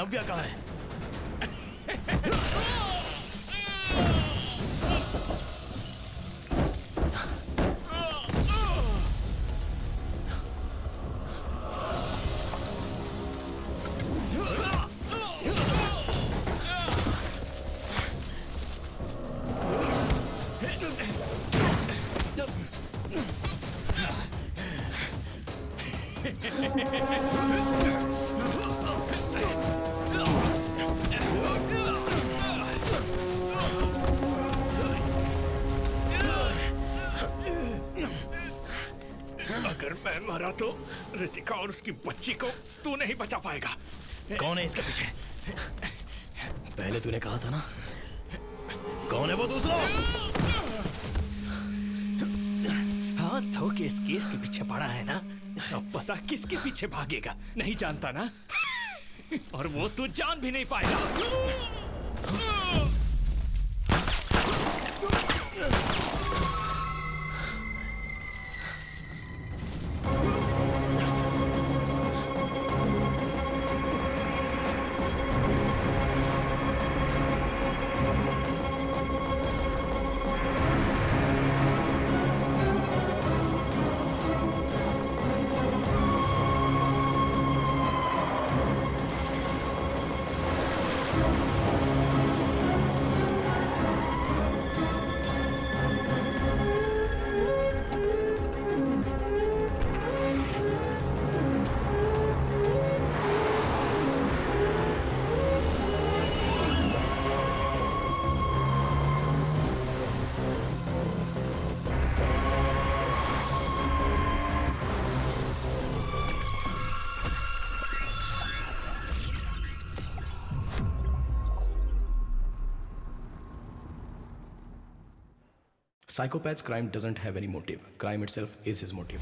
नव्या कहाँ है? अगर मैं मरा तो रितिका और उसकी बच्ची को तू नहीं बचा पाएगा। कौन है इसके पीछे? पहले तूने कहा था ना। कौन है वो दूसरा? हाँ तो केस के पीछे पड़ा है ना। अब पता किसके पीछे भागेगा नहीं जानता ना। और वो तू जान भी नहीं पाएगा। Psychopath's crime doesn't have any motive. Crime itself is his motive.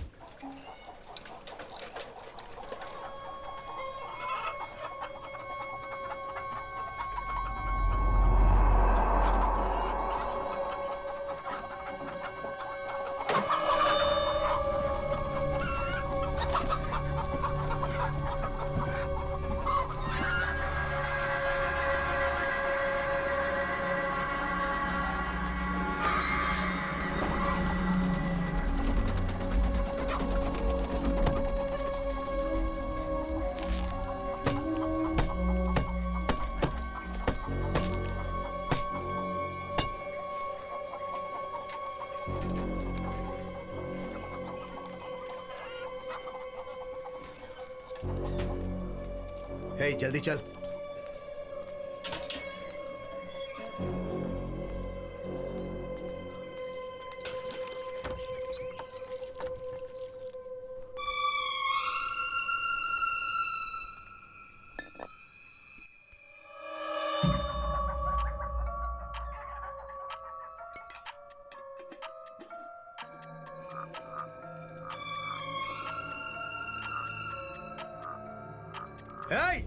हे जल्दी चल। Hey!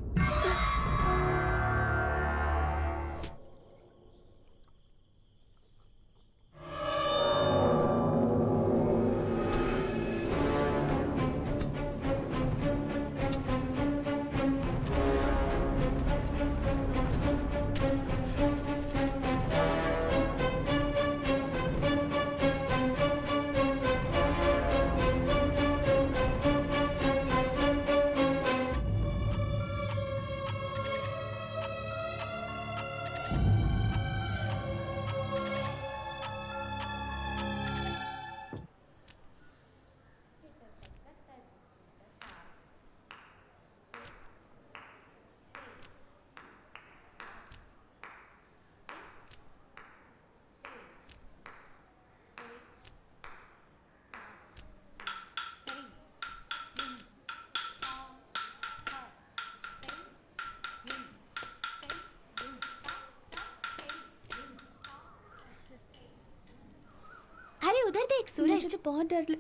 उधर देख सूरज। मुझे बहुत डर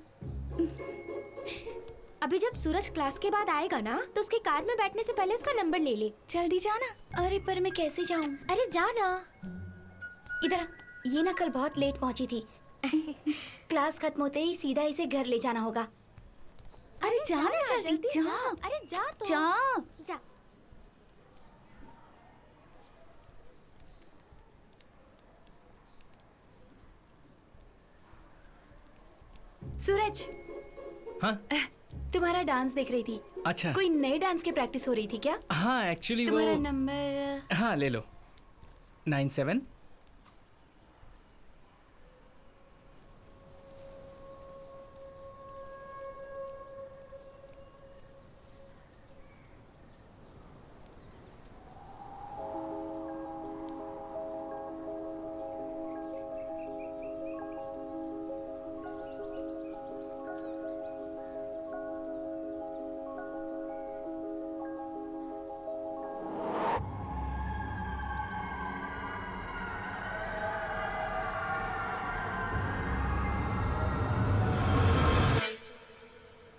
अभी जब सूरज क्लास के बाद आएगा ना तो उसकी कार में बैठने से पहले उसका नंबर ले ले। जल्दी जाना। अरे पर मैं कैसे जाऊं? अरे जाना। इधर आ। ये ना कल बहुत लेट पहुंची थी। क्लास खत्म होते ही सीधा इसे घर ले जाना होगा। अरे जाना जल्दी जा। अरे जा तो। जा। जा। सूरज, हाँ तुम्हारा डांस देख रही थी। अच्छा। कोई नए डांस की प्रैक्टिस हो रही थी क्या? हाँ एक्चुअली वो तुम्हारा नंबर? हाँ ले लो 97।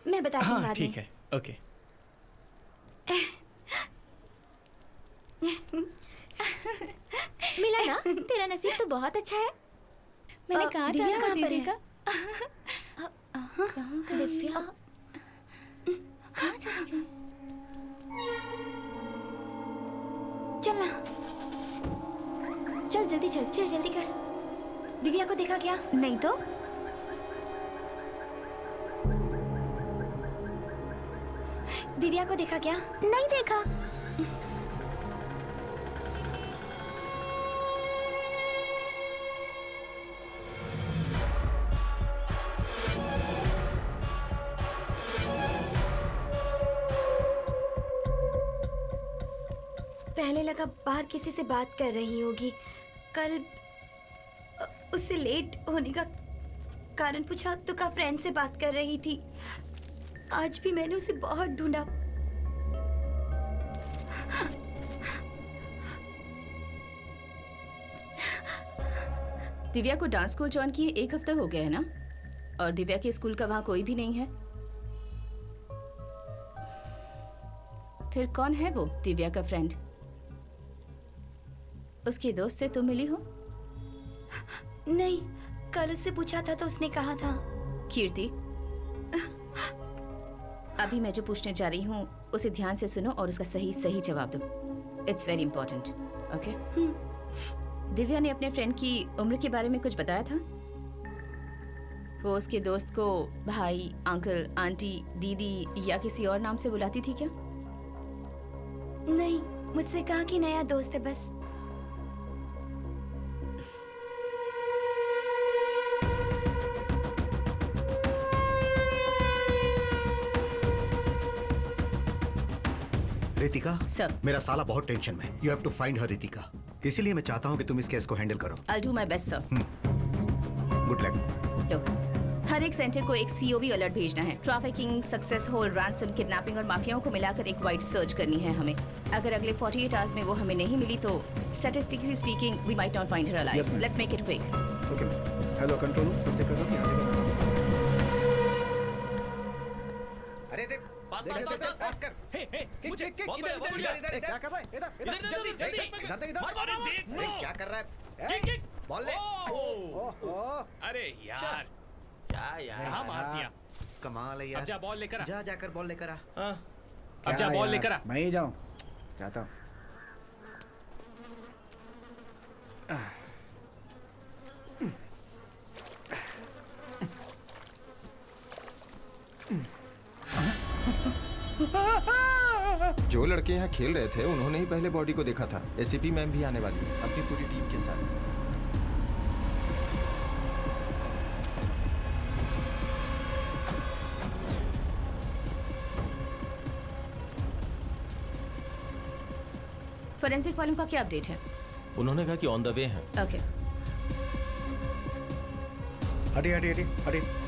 मैं बताती हूँ हाँ बाद ठीक में। है ओके। मिला ना? तेरा नसीब तो बहुत अच्छा है। मैंने कहा था दिव्या ना कहाँ पर दीदी है? का दिव्या कहाँ चली गई? चलना, चल जल्दी चल। चल जल्दी कर। दिव्या को देखा क्या? नहीं तो दिव्या को देखा क्या? नहीं देखा। पहले लगा बाहर किसी से बात कर रही होगी। कल उससे लेट होने का कारण पूछा तो कहा फ्रेंड से बात कर रही थी। आज भी मैंने उसे बहुत ढूंढा। दिव्या को डांस स्कूल ज्वाइन किए 1 हफ्ता हो गया है ना, और दिव्या के स्कूल का वहां कोई भी नहीं है। फिर कौन है वो दिव्या का फ्रेंड? उसके दोस्त से तुम मिली हो? नहीं, कल उससे पूछा था तो उसने कहा था। कीर्ति, अभी मैं जो पूछने जा रही हूँ उसे ध्यान से सुनो और उसका सही सही जवाब दो। It's very important. Okay? Divya ने अपने फ्रेंड की उम्र के बारे में कुछ बताया था? वो उसके दोस्त को भाई, अंकल, आंटी, दीदी या किसी और नाम से बुलाती थी क्या? नहीं, मुझसे कहा कि नया दोस्त है बस। रितिका, सर। मेरा साला बहुत टेंशन में। You have to find her Ritika. इसीलिए मैं चाहता हूँ कि तुम इस केस को हैंडल करो। I'll do my best, sir. Good luck. लो, हर एक सेंटर को एक COV अलर्ट भेजना है। Trafficking, success hole, ransom, kidnapping और माफियाओं को मिलाकर एक वाइड सर्च करनी है हमें। अगर अगले 48 आवर्स में वो हमें नहीं मिली तो statistically speaking we might not find her alive. Yes, ma'am. Let's make it quick. Okay ma'am. Hello control room, सबसे कह दो कि आगे बढ़ा। अरे पास कर। हे किक, मुझे किक, किक, बहुत बढ़िया, बहुत बढ़िया। इधर, क्या कर रहा है? इधर जल्दी जल्दी इधर देख, इधर। अरे देख अरे, नो। क्या कर रहा है? Kick, kick. बॉल ले। ओह, ओह, अरे यार क्या यार? कहाँ मार दिया? कमाल है अब यार। जा बॉल लेकर आ। जाकर बॉल लेकर आ। अब जा बॉल लेकर आ। मैं ही जाऊँ, जाता हूँ। जो लड़के यहाँ खेल रहे थे उन्होंने ही पहले बॉडी को देखा था। एसीपी मैम भी आने वाली है अपनी पूरी टीम के साथ। फोरेंसिक वालों का क्या अपडेट है? उन्होंने कहा कि ऑन द वे हैं। ओके। हटिए हटिए हटिए हटिए।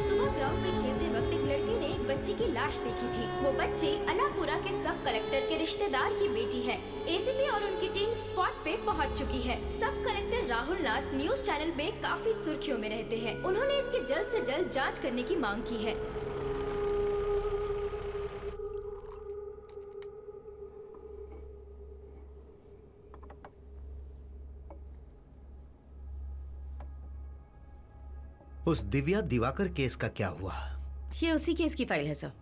सुबह ग्राउंड में खेलते वक्त एक लड़के ने एक बच्ची की लाश देखी थी। वो बच्ची अलापुरा के सब कलेक्टर के रिश्तेदार की बेटी है। एसीपी और उनकी टीम स्पॉट पे पहुंच चुकी है। सब कलेक्टर राहुल नाथ न्यूज चैनल में काफी सुर्खियों में रहते हैं। उन्होंने इसकी जल्द से जल्द जांच करने की मांग की है। उस दिव्या दिवाकर केस का क्या हुआ? ये उसी केस की फाइल है सर।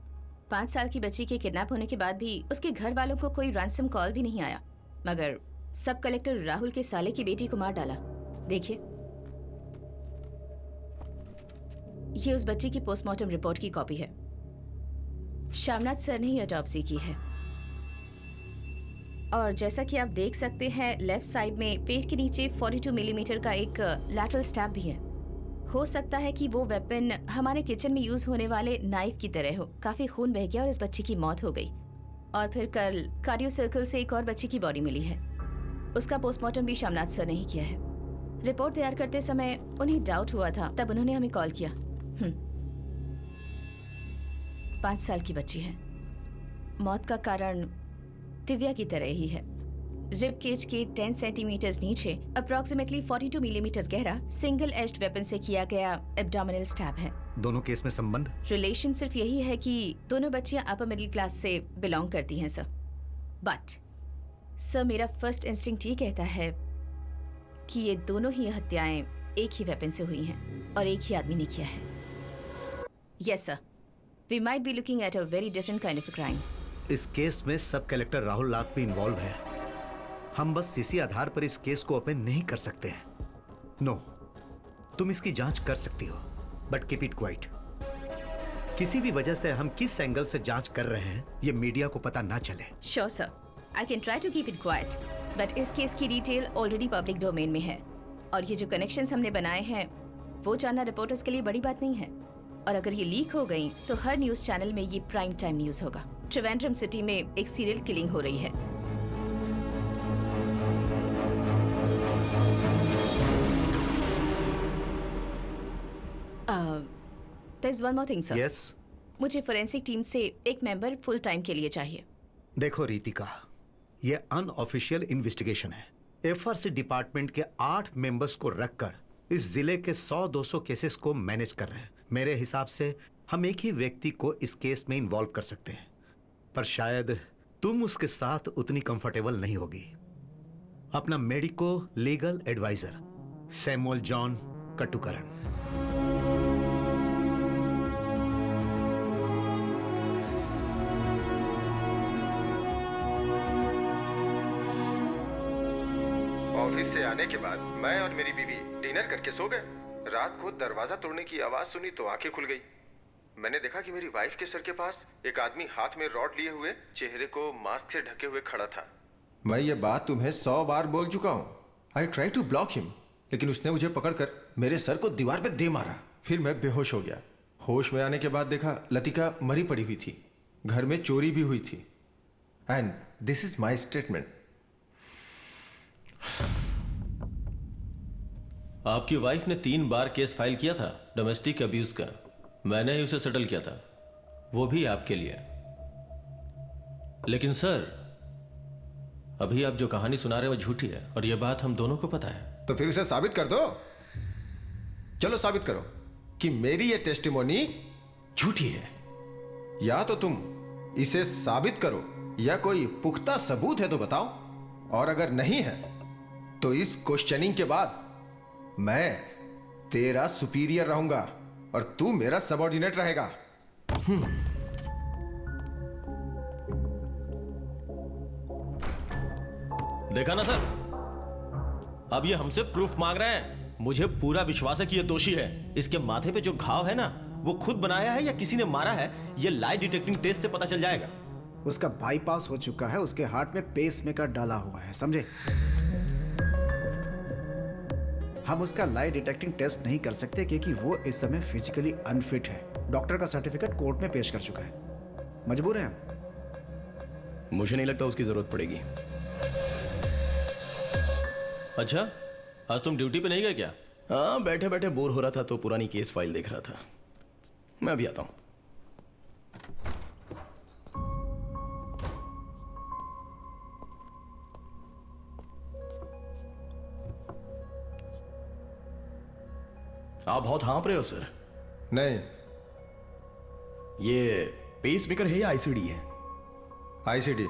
5 साल की बच्ची के किडनैप होने के बाद भी उसके घर वालों को कोई रैंसम कॉल भी नहीं आया, मगर सब कलेक्टर राहुल के साले की बेटी को मार डाला। देखिए, ये उस बच्ची की पोस्टमार्टम रिपोर्ट की कॉपी है। श्यामनाथ सर ने ही ऑटोप्सी की है। और जैसा कि आप देख सकते हैं, लेफ्ट साइड में पेट के नीचे 42 मिलीमीटर का एक लैटरल स्टैब भी है। हो सकता है कि वो वेपन हमारे किचन में यूज होने वाले नाइफ की तरह हो। काफी खून बह गया और इस बच्ची की मौत हो गई। और फिर कल कार्डियो सर्कल से एक और बच्ची की बॉडी मिली है। उसका पोस्टमार्टम भी श्यामनाथ सर ने ही किया है। रिपोर्ट तैयार करते समय उन्हें डाउट हुआ था, तब उन्होंने हमें कॉल किया। 5 साल की बच्ची है। मौत का कारण दिव्या की तरह ही है। रिब केज के 10 सेंटीमीटर नीचे अप्रोक्सीमेटली 42 मिलीमीटर गहरा सिंगल एज्ड वेपन से किया गया एब्डोमिनल स्टैब है। दोनों केस में संबंध? रिलेशन सिर्फ यही है कि दोनों बच्चियां अपर मिडिल क्लास से बिलोंग करती हैं सर। बट सर, मेरा फर्स्ट इंस्टिंक्ट ये कहता है कि ये दोनों ही हत्याएं एक ही वेपन से हुई हैं और एक ही आदमी ने किया है। Yes sir, we might be looking at a very different kind of crime. इस केस में सब कलेक्टर राहुल लाख भी इन्वॉल्व है। हम बस इसी आधार पर इस केस को ओपन नहीं कर सकते हैं। नो, तुम इसकी जांच कर सकती हो, बट कीप इट क्वाइट। किसी भी वजह से हम किस एंगल से जांच कर रहे हैं ये मीडिया को पता ना चले। Sure sir, I can try to keep it quiet, but इस केस की डिटेल ऑलरेडी पब्लिक डोमेन में है और ये जो कनेक्शंस हमने बनाए हैं वो जानना रिपोर्टर्स के लिए बड़ी बात नहीं है। और अगर ये लीक हो गई तो हर न्यूज चैनल में ये प्राइम टाइम न्यूज होगा। त्रिवेंद्रम सिटी में एक सीरियल किलिंग हो रही है। There's one more thing, sir. Yes? मुझे फोरेंसिक टीम से एक मेंबर फुल टाइम के लिए चाहिए। देखो रितिका, ये अनऑफिशियल इन्वेस्टिगेशन है। एफआरसी डिपार्टमेंट के 8 मेंबर्स को रखकर इस जिले के 100-200 केसेस को मैनेज कर रहे हैं। मेरे हिसाब से हम एक ही व्यक्ति को इस केस में इन्वॉल्व कर सकते हैं, पर शायद तुम उसके साथ उतनी कंफर्टेबल नहीं होगी। अपना medico legal adviser Samuel John Kattukaran. Office से आने के बाद मैं और मेरी बीवी डिनर करके सो गए। रात को दरवाजा तोड़ने की आवाज सुनी तो आंखें खुल गई। मैंने देखा कि मेरी वाइफ के सर के पास एक आदमी हाथ में रॉड लिए हुए, चेहरे को मास्क से ढके हुए खड़ा था। मैं ये बात तुम्हें 100 बार बोल चुका हूँ। I try to block him, लेकिन उसने मुझे पकड़कर मेरे सर को दीवार पे दे मारा। फिर मैं बेहोश हो गया। होश में आने के बाद देखा लतिका मरी पड़ी हुई थी। घर में चोरी भी हुई थी। And this is my statement. आपकी वाइफ ने 3 बार केस फाइल किया था डोमेस्टिक अब्यूज का। मैंने ही उसे सेटल किया था, वो भी आपके लिए। लेकिन सर, अभी आप जो कहानी सुना रहे हो वो झूठी है और यह बात हम दोनों को पता है। तो फिर उसे साबित कर दो। चलो साबित करो कि मेरी ये टेस्टिमोनी झूठी है। या तो तुम इसे साबित करो या कोई पुख्ता सबूत है तो बताओ। और अगर नहीं है तो इस क्वेश्चनिंग के बाद मैं तेरा सुपीरियर रहूंगा और तू मेरा सबऑर्डिनेट रहेगा। देखा ना सर, अब ये हमसे प्रूफ मांग रहे हैं। मुझे पूरा विश्वास है कि ये दोषी है। इसके माथे पे जो घाव है ना, वो खुद बनाया है या किसी ने मारा है, ये लाई डिटेक्टिंग टेस्ट से पता चल जाएगा। उसका बाईपास हो चुका है, उसके हार्ट में पेसमेकर डाला हुआ है, समझे? हम उसका लाई डिटेक्टिंग टेस्ट नहीं कर सकते क्योंकि वो इस समय फिजिकली अनफिट है। डॉक्टर का सर्टिफिकेट कोर्ट में पेश कर चुका है। मजबूर हैं हम। मुझे नहीं लगता उसकी जरूरत पड़ेगी। अच्छा, आज तुम ड्यूटी पे नहीं गए क्या? हाँ, बैठे बैठे बोर हो रहा था तो पुरानी केस फाइल देख रहा था। मैं अभी आता हूं। आप बहुत हाँप रहे हो सर। नहीं, ये पेस मेकर है या आईसीडी है? आईसीडी।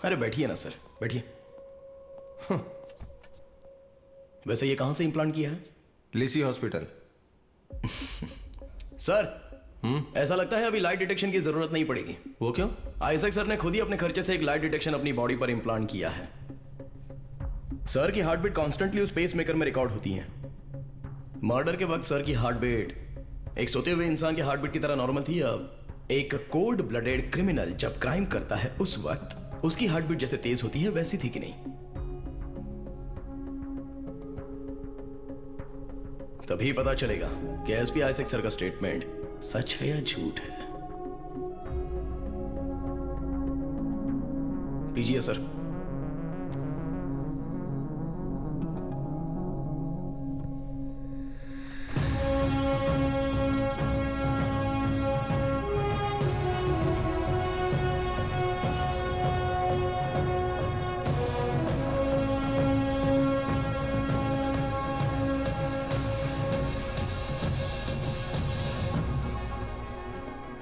अरे बैठिए ना सर, बैठिए। वैसे ये कहां से इम्प्लांट किया है? लिसी हॉस्पिटल। सर ऐसा लगता है अभी लाइट डिटेक्शन की जरूरत नहीं पड़ेगी। वो क्यों? आइजैक सर ने खुद ही अपने खर्चे से एक लाइट डिटेक्शन अपनी बॉडी पर इम्प्लांट किया है। सर की हार्ट बीट कॉन्स्टेंटली उस पेस मेकर में रिकॉर्ड होती है। मर्डर के वक्त सर की हार्ट बीट एक सोते हुए इंसान की हार्ट बीट की तरह नॉर्मल थी, या एक कोल्ड ब्लडेड क्रिमिनल जब क्राइम करता है उस वक्त उसकी हार्ट बीट जैसे तेज होती है वैसी थी कि नहीं? तभी पता चलेगा कि एसपी आइजैक सर का स्टेटमेंट सच है या झूठ है। पीजिए sir.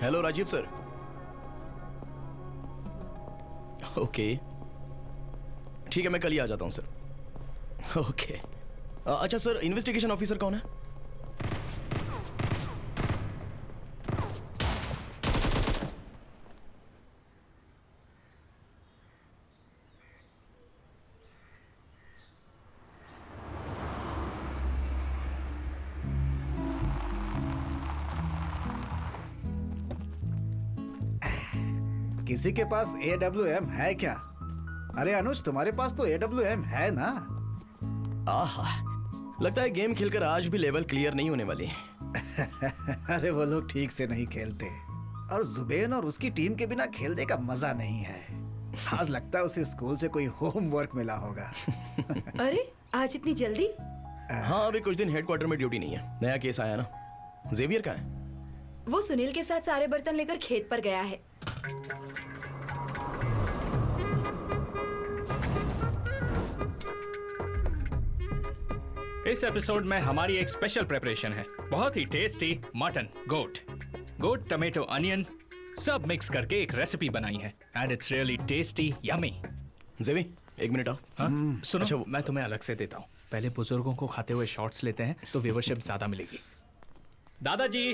Hello Rajiv sir. Okay ठीक है, मैं कल ही आ जाता हूं सर। ओके अच्छा सर, इन्वेस्टिगेशन ऑफिसर कौन है? किसी के पास AWM है क्या? अरे अनुज, तुम्हारे पास तो AWM है ना? आहा, लगता है गेम खेलकर आज भी लेवल क्लियर नहीं होने वाली। अरे वो लोग ठीक से नहीं खेलते, और जुबेन और उसकी टीम के बिना खेलने का मजा नहीं है। आज लगता है उसे स्कूल से कोई होमवर्क मिला होगा। अरे आज इतनी जल्दी? हाँ, अभी कुछ दिन हेडक्वार्टर में ड्यूटी नहीं है। नया केस आया ना। जेवियर कहाँ है? वो सुनील के साथ सारे बर्तन लेकर खेत पर गया है। इस एपिसोड में हमारी एक स्पेशल प्रिपरेशन है, बहुत ही टेस्टी मटन गोट टमेटो अनियन सब मिक्स करके एक रेसिपी बनाई है, and it's really tasty yummy. जेवी एक मिनट आओ। हाँ सुनो, अच्छा मैं तुम्हें अलग से देता हूँ। पहले बुजुर्गों को खाते हुए शॉट्स लेते हैं तो व्यूवरशिप ज्यादा मिलेगी। दादाजी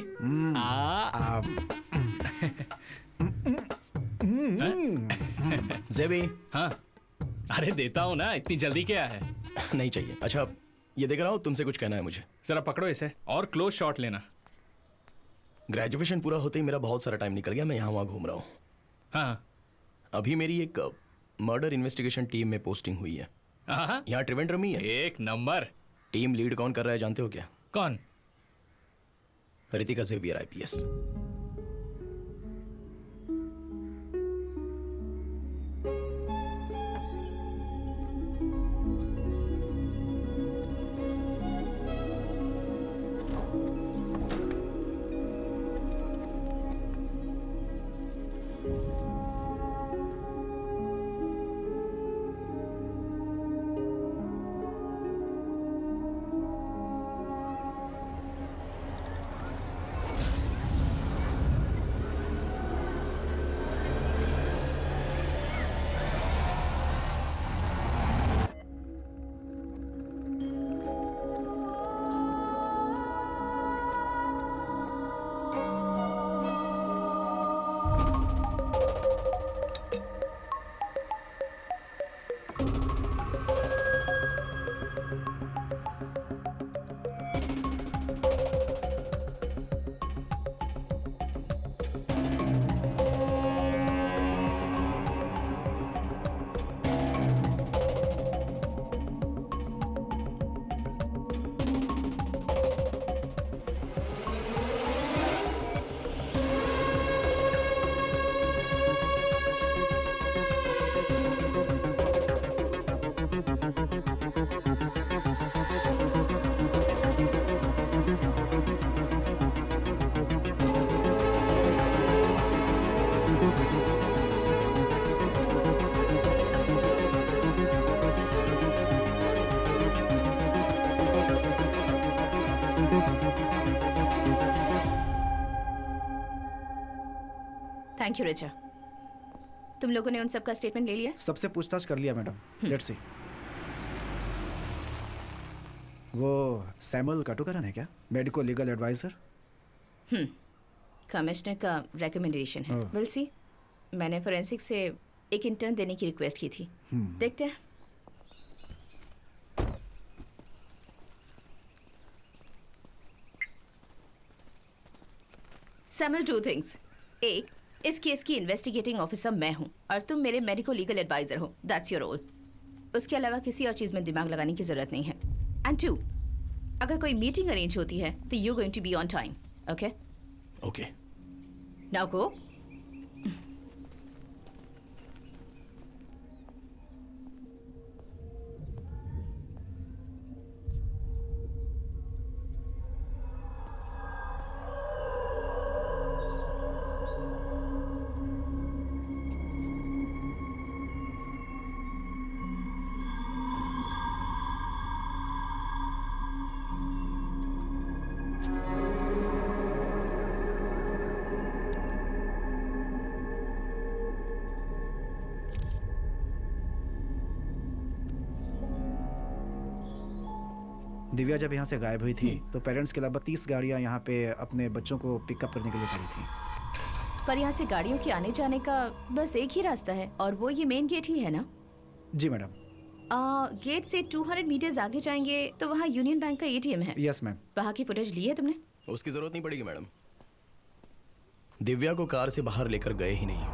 जेवी। हाँ अरे देता हूँ ना, इतनी जल्दी क्या है? नहीं चाहिए। अच्छा ये देख रहा हूँ, तुमसे कुछ कहना है मुझे। जरा पकड़ो इसे और क्लोज शॉट लेना। ग्रेजुएशन पूरा होते ही मेरा बहुत सारा टाइम निकल गया, मैं यहाँ वहाँ घूम रहा हूँ। हाँ अभी मेरी एक मर्डर इन्वेस्टिगेशन टीम में पोस्टिंग हुई है। हाँ यहाँ त्रिवेंद्रम ही है। एक नंबर। टीम लीड कौन कर रहा है जानते हो क्या? कौन? Ritika Xavier IPS। Thank you Richa. तुम लोगों ने उन सब का स्टेटमेंट ले लिया? सबसे पूछताछ कर लिया मैडम। Let's see. वो सैमुअल काटोकरन है क्या, मेडिको लीगल एडवाइजर? कमिश्नर का रिकमेंडेशन है। ओह। Will see. मैंने फोरेंसिक से एक इंटर्न देने की रिक्वेस्ट की थी। देखते हैं। Samuel, 2 things. एक, इस केस की इन्वेस्टिगेटिंग ऑफिसर मैं हूँ और तुम मेरे मेडिको लीगल एडवाइजर हो। That's your role. उसके अलावा किसी और चीज़ में दिमाग लगाने की ज़रूरत नहीं है। एंड 2, अगर कोई मीटिंग अरेंज होती है तो you going to be on time. Okay? Okay. Now go. Divya जब यहाँ से गायब हुई थी तो पेरेंट्स के अलावा 30 गाड़ियाँ यहाँ पे अपने बच्चों को पिकअप करने के लिए खड़ी थी। पर यहाँ से गाड़ियों के आने जाने का बस एक ही रास्ता है और वो ये मेन गेट ही है ना? जी मैडम। गेट से 200 मीटर्स आगे जाएंगे तो वहाँ यूनियन बैंक का एटीएम है। Yes ma'am. वहाँ की फुटेज ली है तुमने? उसकी जरूरत नहीं पड़ेगी मैडम। दिव्या को कार से बाहर लेकर गए ही नहीं।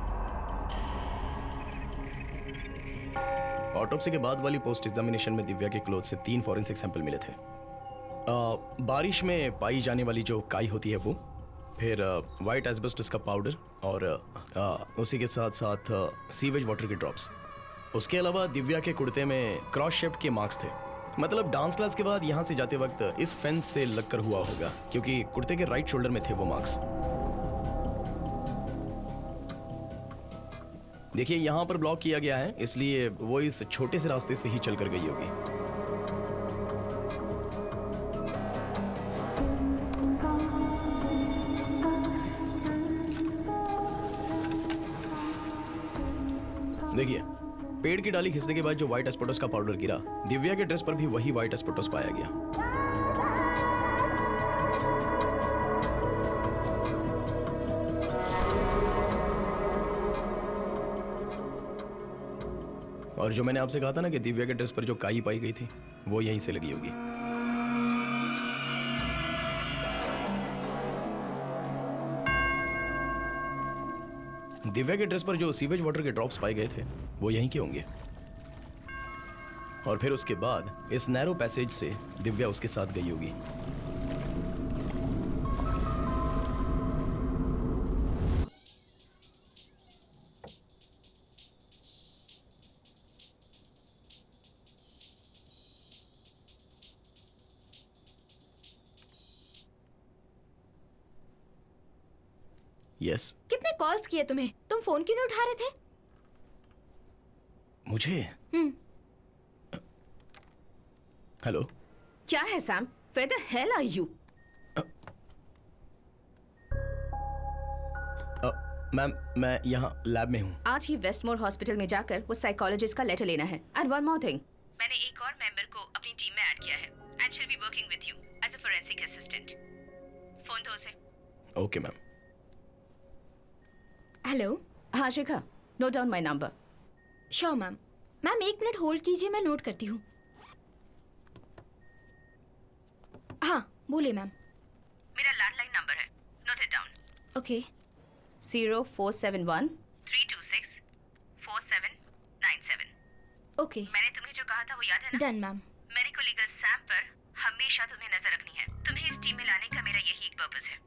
ऑटोप्सी के बाद वाली पोस्ट एग्जामिनेशन में दिव्या के क्लोथ से 3 फॉरेंसिक सैंपल मिले थे। बारिश में पाई जाने वाली जो काई होती है वो, फिर वाइट एस्बेस्टस का पाउडर और उसी के साथ साथ सीवेज वाटर के ड्रॉप्स। उसके अलावा दिव्या के कुर्ते में क्रॉस शेप्ड के मार्क्स थे। मतलब डांस क्लास के बाद यहाँ से जाते वक्त इस फेंस से लगकर हुआ होगा, क्योंकि कुर्ते के राइट शोल्डर में थे वो मार्क्स। देखिए यहाँ पर ब्लॉक किया गया है, इसलिए वो इस छोटे से रास्ते से ही चलकर गई होगी। देखिए, पेड़ की डाली खिसने के बाद जो व्हाइट एस्पेटोस का पाउडर गिरा, दिव्या के ड्रेस पर भी वही व्हाइट एस्पेटोस पाया गया। और जो मैंने आपसे कहा था ना कि दिव्या के ड्रेस पर जो काई पाई गई थी वो यहीं से लगी होगी। दिव्या के ड्रेस पर जो सीवेज वाटर के ड्रॉप्स पाए गए थे वो यहीं के होंगे। और फिर उसके बाद इस नैरो पैसेज से दिव्या उसके साथ गई होगी। यस। कितने कॉल्स किए तुम्हें? तुम फोन क्यों नहीं उठा रहे थे? मुझे? हेलो। क्या है Sam? Where the hell are you? Ma'am, मैं यहाँ लैब में हूँ। आज ही वेस्टमोर हॉस्पिटल में जाकर वो साइकोलॉजिस्ट का लेटर लेना है। एंड वन मोर थिंग, मैंने एक और मेंबर को अपनी टीम में ऐड किया है and she will be working with you as a forensic assistant. Phone दो उसे। Okay ma'am. हेलो। हाँ Shikha, note down my number. Sure ma'am. Ma'am 1 minute hold कीजिए, मैं नोट करती हूँ। हाँ बोलिए मैम। मेरा लैंडलाइन नंबर है, note it down. Okay. 0471 326 4797। Okay. मैंने तुम्हें जो कहा था वो याद है ना? Done ma'am. Medico legal Sam पर हमेशा तुम्हें नजर रखनी है। तुम्हें इस टीम में लाने का मेरा यही एक पर्पस है।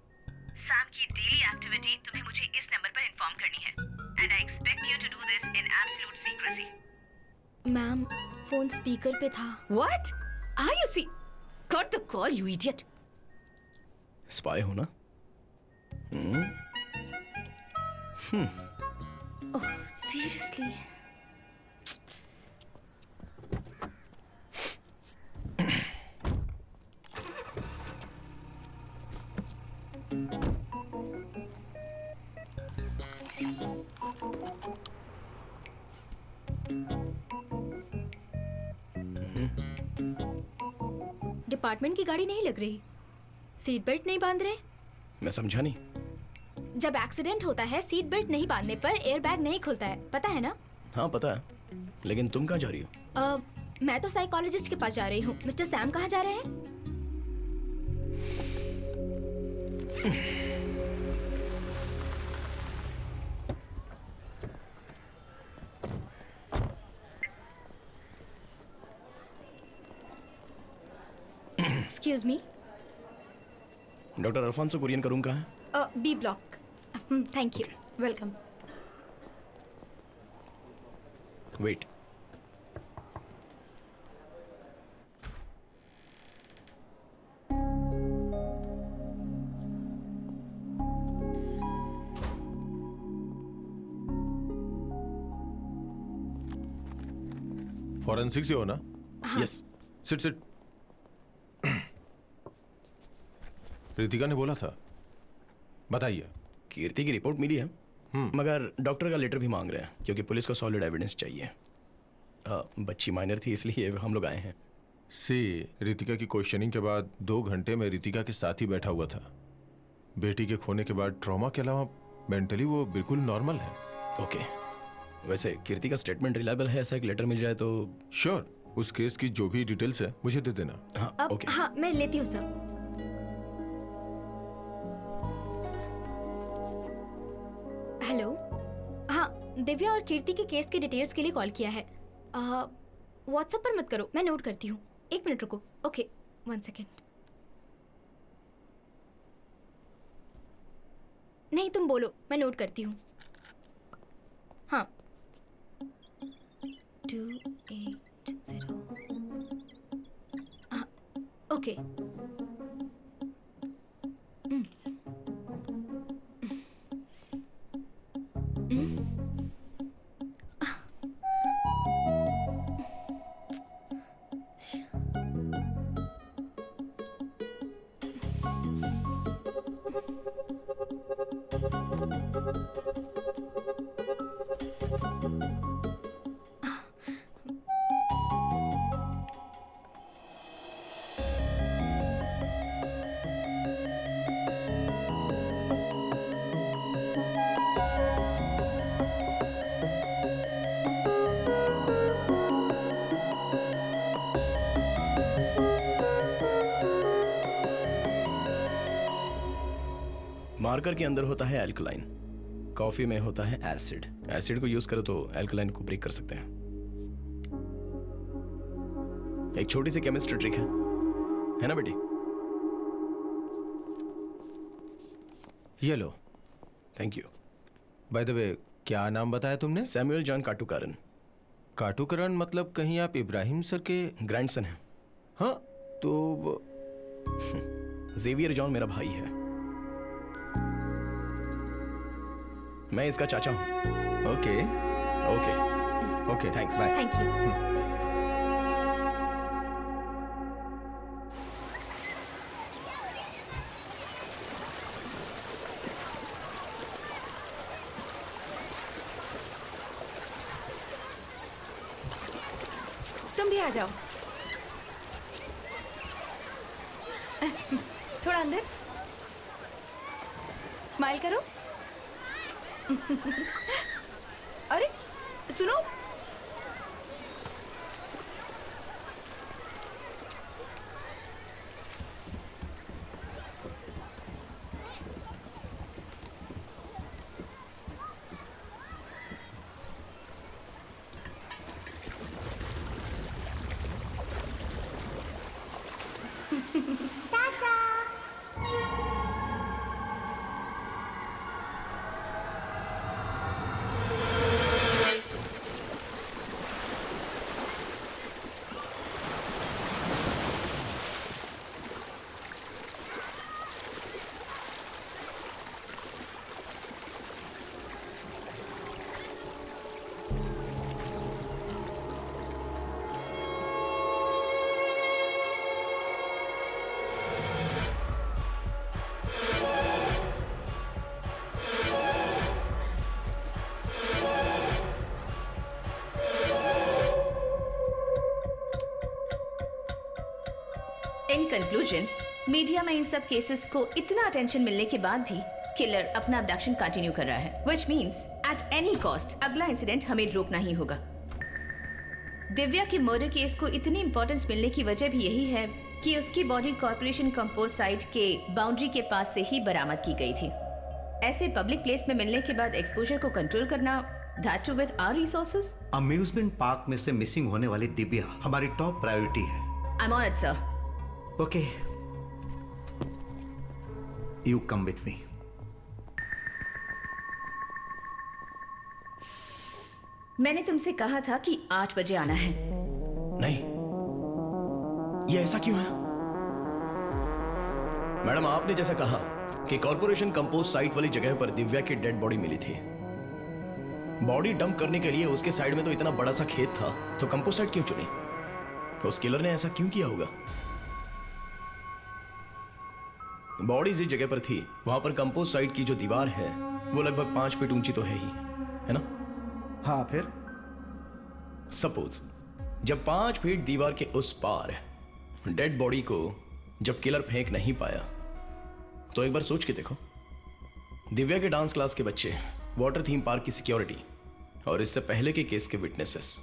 सैम की डेली एक्टिविटी तुम्हें मुझे इस नंबर पर इन्फॉर्म करनी है and I expect you to do this in absolute secrecy. Ma'am phone speaker पे था। What? Are you see? Cut the call you idiot. Spy हो ना? Oh seriously? डिपार्टमेंट की गाड़ी नहीं लग रही। सीट बेल्ट नहीं बांध रहे। मैं समझा नहीं। जब एक्सीडेंट होता है सीट बेल्ट नहीं बांधने पर एयर बैग नहीं खुलता है, पता है ना? हाँ पता है, लेकिन तुम कहाँ जा रही हो? मैं तो साइकोलॉजिस्ट के पास जा रही हूँ। मिस्टर सैम कहाँ जा रहे हैं? Excuse me. Doctor Alphonso Kurian का रूम कहाँ है? B block. Thank you. Welcome. Wait. Forensic से हो ना? यस। Sit sit. रितिका ने बोला था, बताइए। कीर्ति की रिपोर्ट मिली है, मगर डॉक्टर का लेटर भी मांग रहे हैं क्योंकि पुलिस को सॉलिड एविडेंस चाहिए। बच्ची माइनर थी इसलिए हम लोग आए हैं। रितिका की क्वेश्चनिंग के बाद 2 घंटे में रितिका के साथ ही बैठा हुआ था। बेटी के खोने के बाद ट्रॉमा के अलावा मेंटली वो बिल्कुल नॉर्मल है। ओके, वैसे कीर्ति का स्टेटमेंट रिलायबल है, ऐसा एक लेटर मिल जाए तो। श्योर, उस केस की जो भी डिटेल्स है मुझे दे देना। हाँ ओके। हाँ मैं लेती हूँ सर। हेलो। हाँ, दिव्या और कीर्ति के केस की डिटेल्स के लिए कॉल किया है। व्हाट्सएप पर मत करो, मैं नोट करती हूँ। 1 मिनट रुको। Okay 1 second. नहीं तुम बोलो, मैं नोट करती हूँ। हाँ 280। हाँ ओके। मार्कर के अंदर होता है एल्कलाइन, कॉफी में होता है एसिड। एसिड को यूज करो तो एल्कलाइन को ब्रेक कर सकते हैं। एक छोटी सी केमिस्ट्री ट्रिक है ना बेटी? ये लो। Thank you. By the way, क्या नाम बताया तुमने? Samuel John काटुकारन। काटुकरण मतलब कहीं आप इब्राहिम सर के ग्रैंडसन हैं? हाँ तो जेवियर जॉन मेरा भाई है, मैं इसका चाचा हूं। Okay okay okay, thanks. Bye. Thank you. तुम भी आ जाओ। थोड़ा अंदर। स्माइल करो। अरे सुनो, इन कंक्लूजन, मीडिया में इन सब केसेस को इतना अटेंशन मिलने के बाद भी किलर अपना अबडक्शन कंटिन्यू कर रहा है, which means at any cost अगला इंसिडेंट हमें रोकना ही होगा। दिव्या के मर्डर केस को इतनी इंपॉर्टेंस मिलने की वजह भी यही है कि उसकी बॉडी कॉर्पोरेशन कंपोज साइट के बाउंड्री के पास से ही बरामद की गई थी। ऐसे पब्लिक प्लेस में मिलने के बाद एक्सपोजर को कंट्रोल करना, that too with our resources. Amusement park में से मिसिंग होने वाली दिव्या हमारी टॉप प्रायोरिटी है। I am on it sir. Okay, you come with me. मैंने तुमसे कहा था कि 8 बजे आना है। नहीं, ये ऐसा क्यों है? मैडम, आपने जैसा कहा कि कॉर्पोरेशन कंपोज साइट वाली जगह पर दिव्या की डेड बॉडी मिली थी। बॉडी डंप करने के लिए उसके साइड में तो इतना बड़ा सा खेत था, तो कंपोज साइट क्यों चुनी? उस किलर ने ऐसा क्यों किया होगा? बॉडी जिस जगह पर थी वहां पर कंपोज साइट की जो दीवार है वो लगभग 5 फीट ऊंची तो है ही, है ना? हाँ, फिर सपोज जब 5 फीट दीवार के उस पार डेड बॉडी को जब किलर फेंक नहीं पाया, तो एक बार सोच के देखो, दिव्या के डांस क्लास के बच्चे, वाटर थीम पार्क की सिक्योरिटी और इससे पहले के केस के विटनेसेस,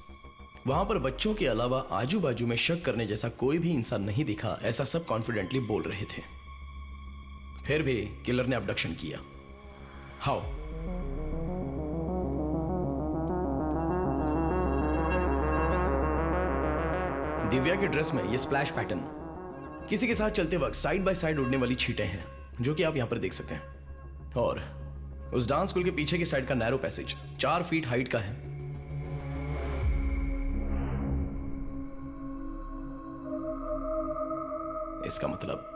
वहां पर बच्चों के अलावा आजू बाजू में शक करने जैसा कोई भी इंसान नहीं दिखा, ऐसा सब कॉन्फिडेंटली बोल रहे थे। फिर भी किलर ने अबडक्शन किया। हाउ? दिव्या के ड्रेस में ये स्प्लैश पैटर्न, किसी के साथ चलते वक्त साइड बाय साइड उड़ने वाली छींटें हैं, जो कि आप यहां पर देख सकते हैं। और उस डांस स्कूल के पीछे की साइड का नैरो पैसेज 4 फीट हाइट का है। इसका मतलब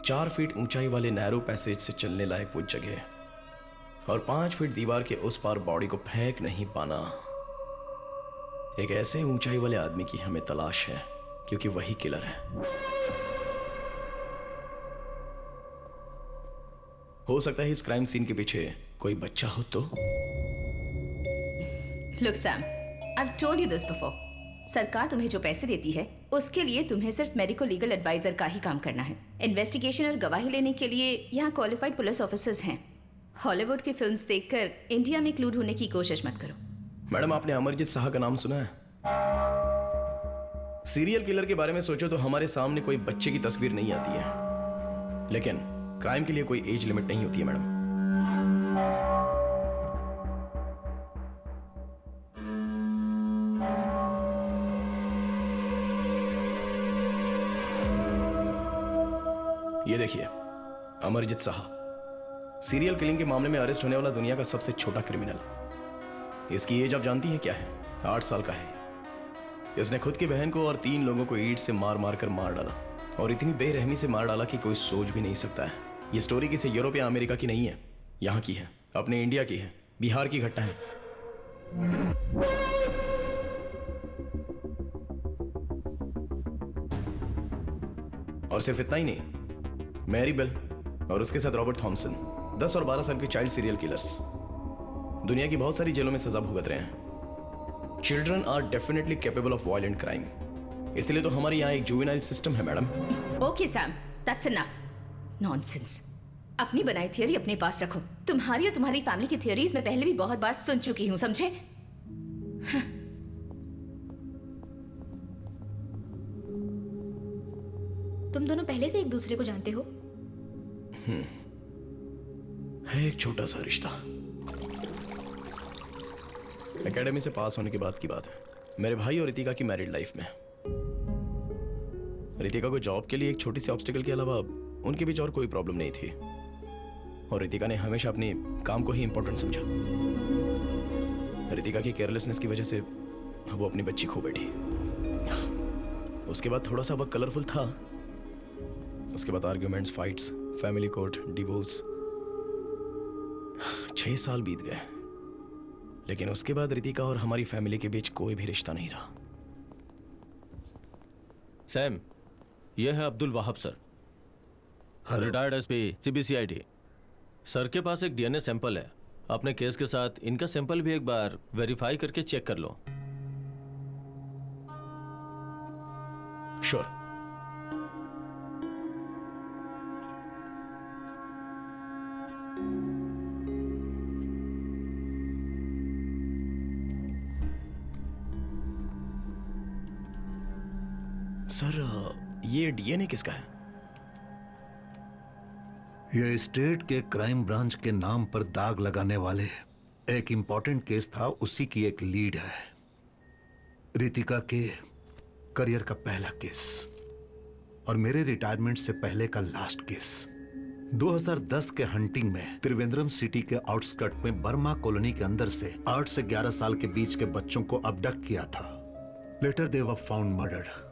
4 फीट ऊंचाई वाले नैरो पैसेज से चलने लायक वो जगह और 5 फीट दीवार के उस पार बॉडी को फेंक नहीं पाना, एक ऐसे ऊंचाई वाले आदमी की हमें तलाश है, क्योंकि वही किलर है। हो सकता है इस क्राइम सीन के पीछे कोई बच्चा हो तो। Look Sam, I have told you this before. सरकार तुम्हें जो पैसे देती है उसके लिए तुम्हें सिर्फ मेडिको लीगल एडवाइजर का ही काम करना है। इन्वेस्टिगेशन और गवाही लेने के लिए यहाँ क्वालिफाइड पुलिस ऑफिसर्स हैं। हॉलीवुड की फिल्म्स देखकर इंडिया में इंक्लूड होने की कोशिश मत करो। मैडम, आपने अमरजीत शाह का नाम सुना है? सीरियल किलर के बारे में सोचो तो हमारे सामने कोई बच्चे की तस्वीर नहीं आती है, लेकिन क्राइम के लिए कोई एज लिमिट नहीं होती है मैडम। ये देखिए, अमरजीत शाह सीरियल किलिंग के मामले में अरेस्ट होने वाला दुनिया का सबसे छोटा क्रिमिनल। इसकी एज आप जानती हैं क्या है? 8 साल का है। इसने खुद की बहन को और 3 लोगों को ईंट से मार मार कर मार डाला, और इतनी बेरहमी से मार डाला कि कोई सोच भी नहीं सकता है। ये स्टोरी किसी यूरोप या अमेरिका की नहीं है, यहाँ की है, अपने इंडिया की है, बिहार की घटना है। और सिर्फ इतना ही नहीं, मैरी बेल और उसके साथ रॉबर्ट थॉमसन 10 और 12 साल के चाइल्ड सीरियल किलर्स दुनिया की बहुत सारी जेलों में सजा भुगत रहे हैं। Children are definitely capable of violent crime, इसलिए तो हमारे यहाँ एक जुवेनाइल सिस्टम है madam. Okay Sam, that's enough. Nonsense. अपनी बनाई थियरी अपने पास रखो। तुम्हारी और तुम्हारी फैमिली की थियरीज मैं पहले भी बहुत बार सुन चुकी हूँ, समझे? तुम दोनों पहले से एक दूसरे को जानते हो? है एक छोटा सा रिश्ता। एकेडमी से पास होने के बाद की बात है। मेरे भाई और रितिका की मैरिड लाइफ में रितिका को जॉब के लिए एक छोटी सी ऑब्स्टिकल के अलावा उनके बीच और कोई प्रॉब्लम नहीं थी, और रितिका ने हमेशा अपने काम को ही इंपॉर्टेंट समझा। रितिका की केयरलेसनेस की वजह से वो अपनी बच्ची खो बैठी। उसके बाद थोड़ा सा वक्त कलरफुल था। उसके बाद arguments, fights, family court, divorce. 6 साल बीत गए, लेकिन उसके बाद रितिका और हमारी फैमिली के बीच कोई भी रिश्ता नहीं रहा। सैम, यह है Abdul Wahab sir, retired SP CBCID। Sir के पास एक DNA सैंपल है। अपने केस के साथ इनका सैंपल भी एक बार वेरीफाई करके चेक कर लो। श्योर। सर ये डीएनए किसका है? ये स्टेट के क्राइम ब्रांच के नाम पर दाग लगाने वाले एक इंपॉर्टेंट केस था, उसी की एक लीड है। रितिका के करियर का पहला केस और मेरे रिटायरमेंट से पहले का लास्ट केस। 2010 के हंटिंग में त्रिवेंद्रम सिटी के आउटस्कर्ट में बर्मा कॉलोनी के अंदर से 8 से 11 साल के बीच के बच्चों को अबडक्ट किया था। Later they were found murdered.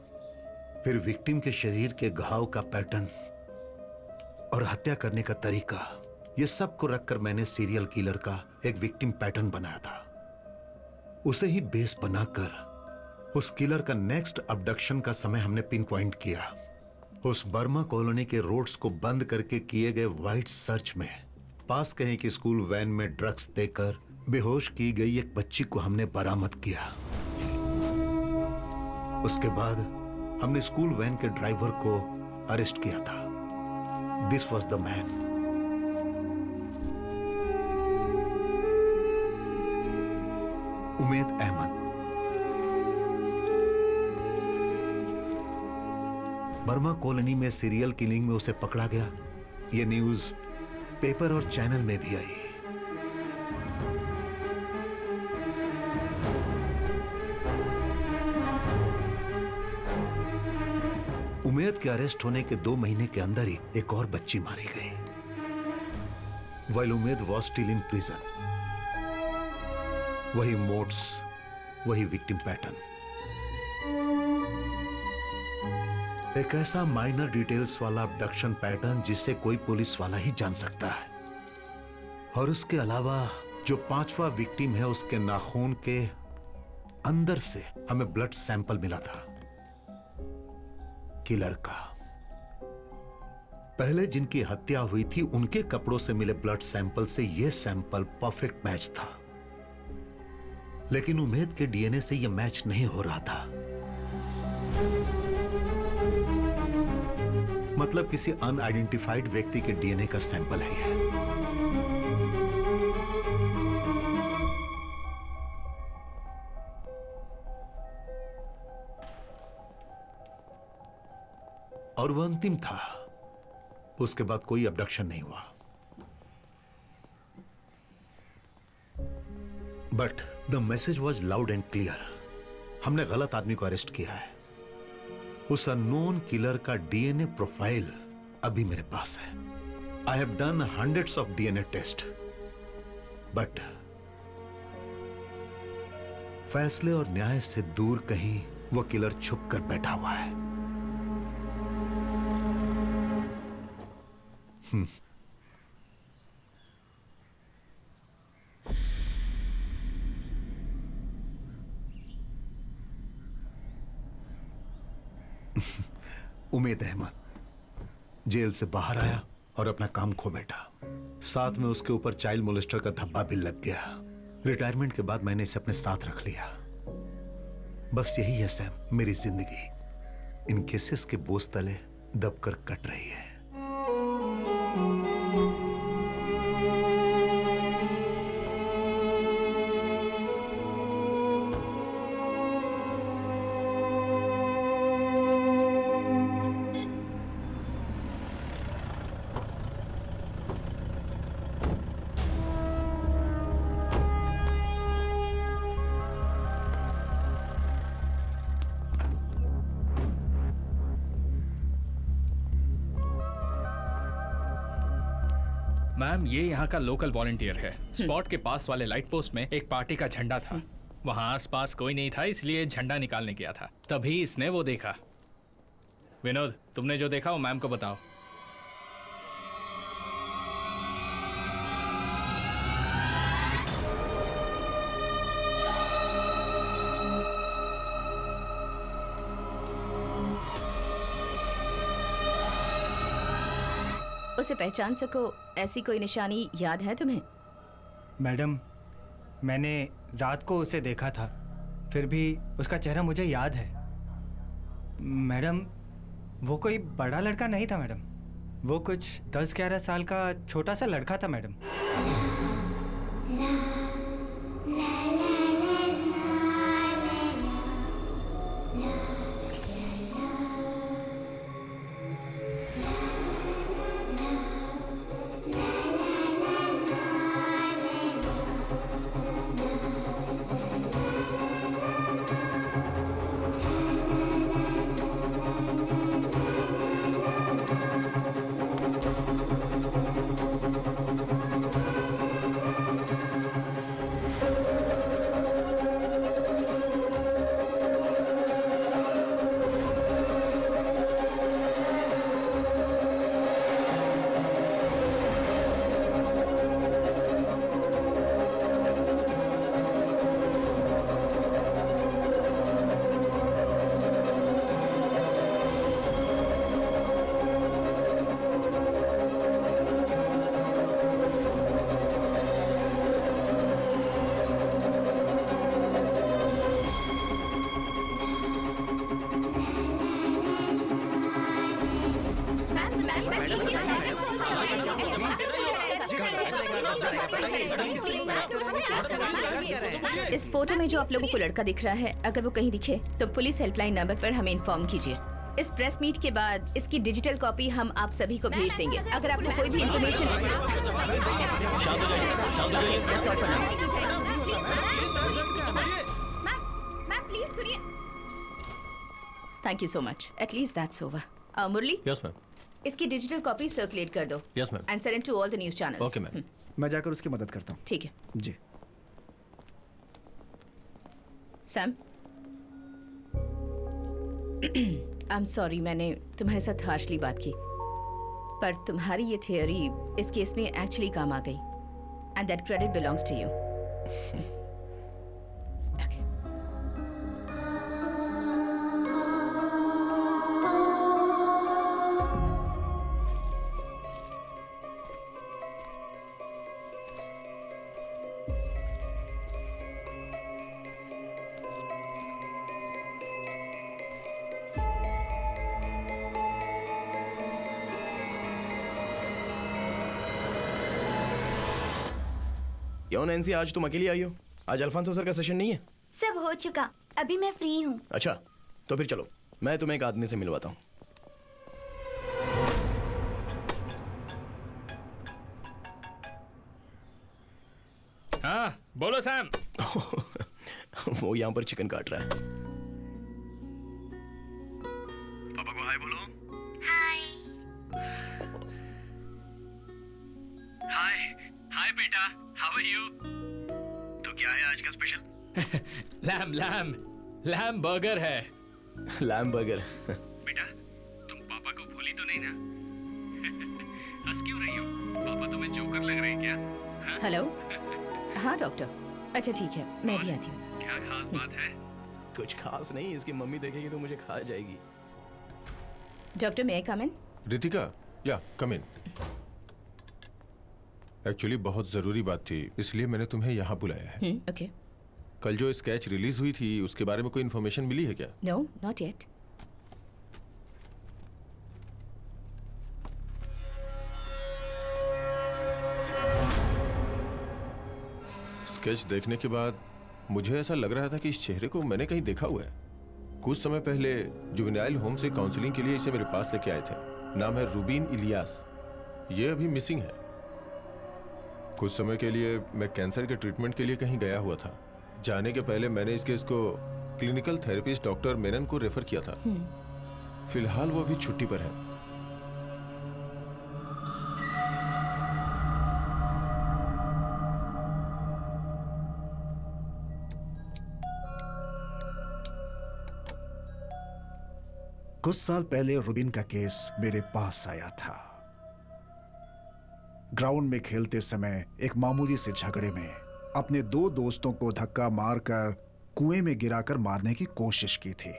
फिर विक्टिम के शरीर के घाव का पैटर्न और हत्या करने का तरीका, ये सब को रखकर मैंने सीरियल किलर का एक विक्टिम पैटर्न बनाया था। उसे ही बेस बनाकर उस किलर का नेक्स्ट अबडक्शन का समय हमने पिन पॉइंट किया। उस बर्मा कॉलोनी के रोड्स को बंद करके किए गए वाइड सर्च में पास कहीं की स्कूल वैन में ड्रग्स देकर बेहोश की गई एक बच्ची को हमने बरामद किया। उसके बाद हमने स्कूल वैन के ड्राइवर को अरेस्ट किया था। This was the man. Umed Ahmed. Burma colony में सीरियल किलिंग में उसे पकड़ा गया। ये न्यूज पेपर और चैनल में भी आई। उमेद के अरेस्ट होने के 2 महीने के अंदर ही एक और बच्ची मारी गई। while Umed was still in prison। वही मोड्स, वही विक्टिम पैटर्न। एक ऐसा माइनर डिटेल्स वाला अबडक्शन पैटर्न जिसे कोई पुलिस वाला ही जान सकता है। और उसके अलावा जो 5वां विक्टिम है, उसके नाखून के अंदर से हमें ब्लड सैंपल मिला था किलर का। पहले जिनकी हत्या हुई थी उनके कपड़ों से मिले ब्लड सैंपल से यह सैंपल परफेक्ट मैच था, लेकिन उमेद के डीएनए से यह मैच नहीं हो रहा था। मतलब किसी अनआइडेंटिफाइड व्यक्ति के डीएनए का सैंपल है यह। और वह अंतिम था। उसके बाद कोई अबडक्शन नहीं हुआ। But the message was loud and clear. हमने गलत आदमी को अरेस्ट किया है। उस अननोन किलर का डीएनए प्रोफाइल अभी मेरे पास है। I have done hundreds of DNA test, but फैसले और न्याय से दूर कहीं वो किलर छुप कर बैठा हुआ है। उमेद अहमद जेल से बाहर आया और अपना काम खो बैठा। साथ में उसके ऊपर चाइल्ड मोलेस्टर का धब्बा भी लग गया। रिटायरमेंट के बाद मैंने इसे अपने साथ रख लिया। बस यही है सैम, मेरी जिंदगी इन केसेस के बोझ तले दबकर कट रही है। मैम, ये यहाँ का लोकल वॉलंटियर है। स्पॉट के पास वाले लाइट पोस्ट में एक पार्टी का झंडा था। वहाँ आसपास कोई नहीं था, इसलिए झंडा निकालने गया था। तभी इसने वो देखा। विनोद, तुमने जो देखा वो मैम को बताओ। उसे पहचान सको ऐसी कोई निशानी याद है तुम्हें? मैडम, मैंने रात को उसे देखा था, फिर भी उसका चेहरा मुझे याद है। मैडम, वो कोई बड़ा लड़का नहीं था मैडम। वो कुछ 10-11 साल का छोटा सा लड़का था मैडम। इस फोटो में जो आप लोगों को लड़का दिख रहा है, अगर वो कहीं दिखे तो पुलिस हेल्पलाइन नंबर पर हमें इन्फॉर्म कीजिए। इस प्रेस मीट के बाद इसकी डिजिटल कॉपी हम आप सभी को भेज देंगे। अगर आपको कोई भी information thank you so much. At least that's over. Murali, yes ma'am. इसकी डिजिटल कॉपी सर्कुलेट कर दो। Yes ma'am. And send to all the news channels. Okay ma'am. मैं जाकर उसकी मदद करता हूँ। ठीक है। जी। सैम, आई एम सॉरी मैंने तुम्हारे साथ हार्शली बात की, पर तुम्हारी ये थियोरी इस केस में एक्चुअली काम आ गई and that credit belongs to you. क्यों नैन्सी, आज तुम अकेली आई हो? आज अल्फांसो सर का सेशन नहीं है? सब हो चुका, अभी मैं फ्री हूँ। अच्छा, तो फिर चलो, मैं तुम्हें एक आदमी से मिलवाता हूँ। हाँ, बोलो सैम। वो यहाँ पर चिकन काट रहा है। पापा को हाय बोलो। हाय हाय बेटा, हाउ आर यू? तो क्या है आज का स्पेशल? लैम बर्गर है। Lamb burger. बेटा, तुम पापा को भूली तो नहीं ना? हंस क्यों रही हो? पापा तुम्हें जोकर लग रहे हैं क्या? हेलो। हाँ डॉक्टर। अच्छा ठीक है, मैं भी आती हूँ। क्या खास बात है? कुछ खास नहीं, इसकी मम्मी देखेगी तो मुझे खा जाएगी। Doctor, may I come in? Ritika, या कम इन। एक्चुअली बहुत जरूरी बात थी, इसलिए मैंने तुम्हें यहाँ बुलाया है। ओके। कल जो स्केच रिलीज हुई थी उसके बारे में कोई इन्फॉर्मेशन मिली है क्या? No, not yet. स्केच देखने के बाद मुझे ऐसा लग रहा था कि इस चेहरे को मैंने कहीं देखा हुआ है। कुछ समय पहले जुवेनाइल होम से काउंसलिंग के लिए इसे मेरे पास लेके आए थे। नाम है रूबीन इलियास। ये अभी मिसिंग है। कुछ समय के लिए मैं कैंसर के ट्रीटमेंट के लिए कहीं गया हुआ था। जाने के पहले मैंने इस केस को क्लिनिकल थेरेपिस्ट डॉक्टर मेनन को रेफर किया था। फिलहाल वो अभी छुट्टी पर है। कुछ साल पहले रूबिन का केस मेरे पास आया था। ग्राउंड में खेलते समय एक मामूली से झगड़े में अपने दो दोस्तों को धक्का मारकर कुएं में गिराकर मारने की कोशिश की थी।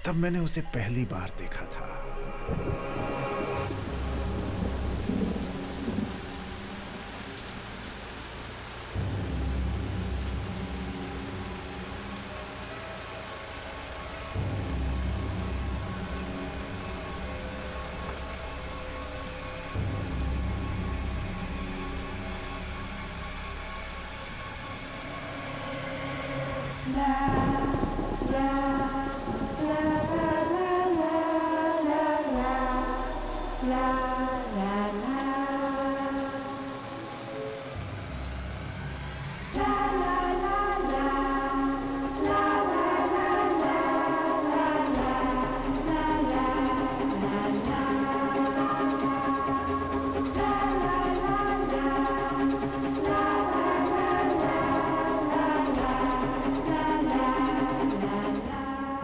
तब मैंने उसे पहली बार देखा था।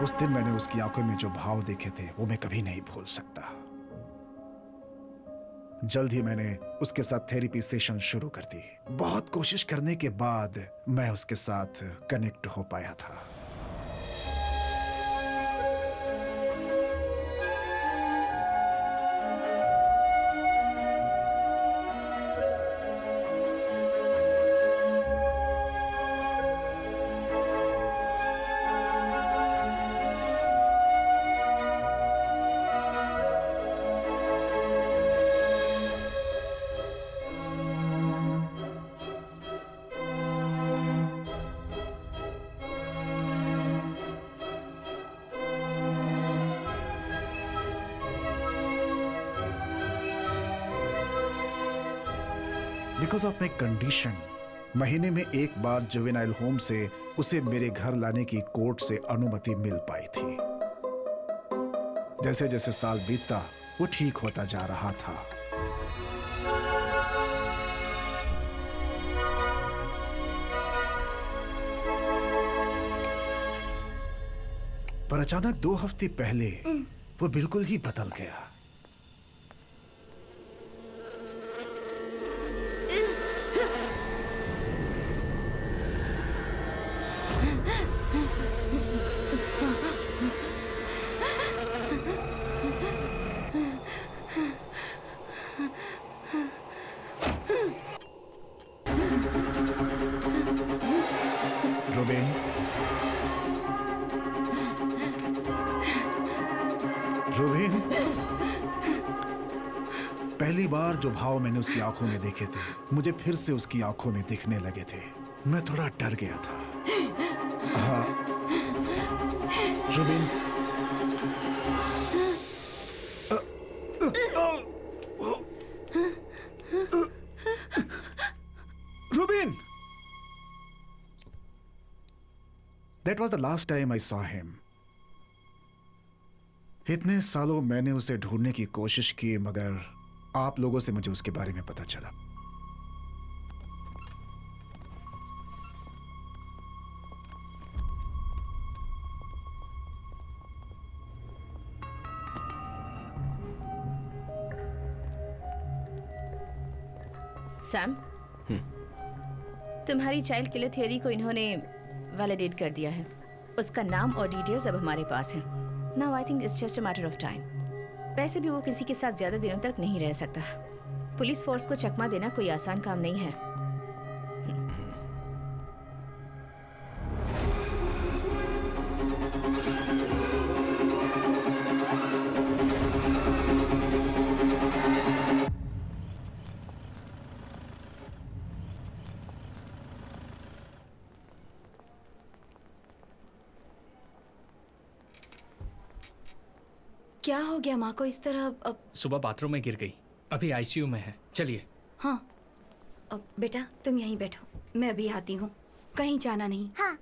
उस दिन मैंने उसकी आंखों में जो भाव देखे थे वो मैं कभी नहीं भूल सकता। जल्द ही मैंने उसके साथ थेरेपी सेशन शुरू कर दी। बहुत कोशिश करने के बाद मैं उसके साथ कनेक्ट हो पाया था। बिकॉज ऑफ माई कंडीशन महीने में एक बार जुवेनाइल होम से उसे मेरे घर लाने की कोर्ट से अनुमति मिल पाई थी। जैसे जैसे साल बीतता वो ठीक होता जा रहा था। पर अचानक 2 हफ्ते पहले वो बिल्कुल ही बदल गया। रुबीन, रुबीन, पहली बार जो भाव मैंने उसकी आंखों में देखे थे मुझे फिर से उसकी आंखों में दिखने लगे थे। मैं थोड़ा डर गया था। हाँ रुबीन, रुबीन, That was the last time I saw him. इतने सालों मैंने उसे ढूंढने की कोशिश की मगर आप लोगों से मुझे उसके बारे में पता चला। सैम, तुम्हारी चाइल्ड किलर थ्योरी को इन्होंने वैलिडेट कर दिया है। उसका नाम और डिटेल्स अब हमारे पास हैं। Now I think it's just a matter of time. वैसे भी वो किसी के साथ ज्यादा दिनों तक नहीं रह सकता। पुलिस फोर्स को चकमा देना कोई आसान काम नहीं है। क्या हो गया माँ को इस तरह? अब सुबह बाथरूम में गिर गई, अभी आईसीयू में है। चलिए। हाँ, अब बेटा तुम यहीं बैठो, मैं अभी आती हूँ, कहीं जाना नहीं। हाँ।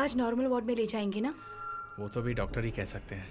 आज नॉर्मल वार्ड में ले जाएंगे ना? वो तो भी डॉक्टर ही कह सकते हैं।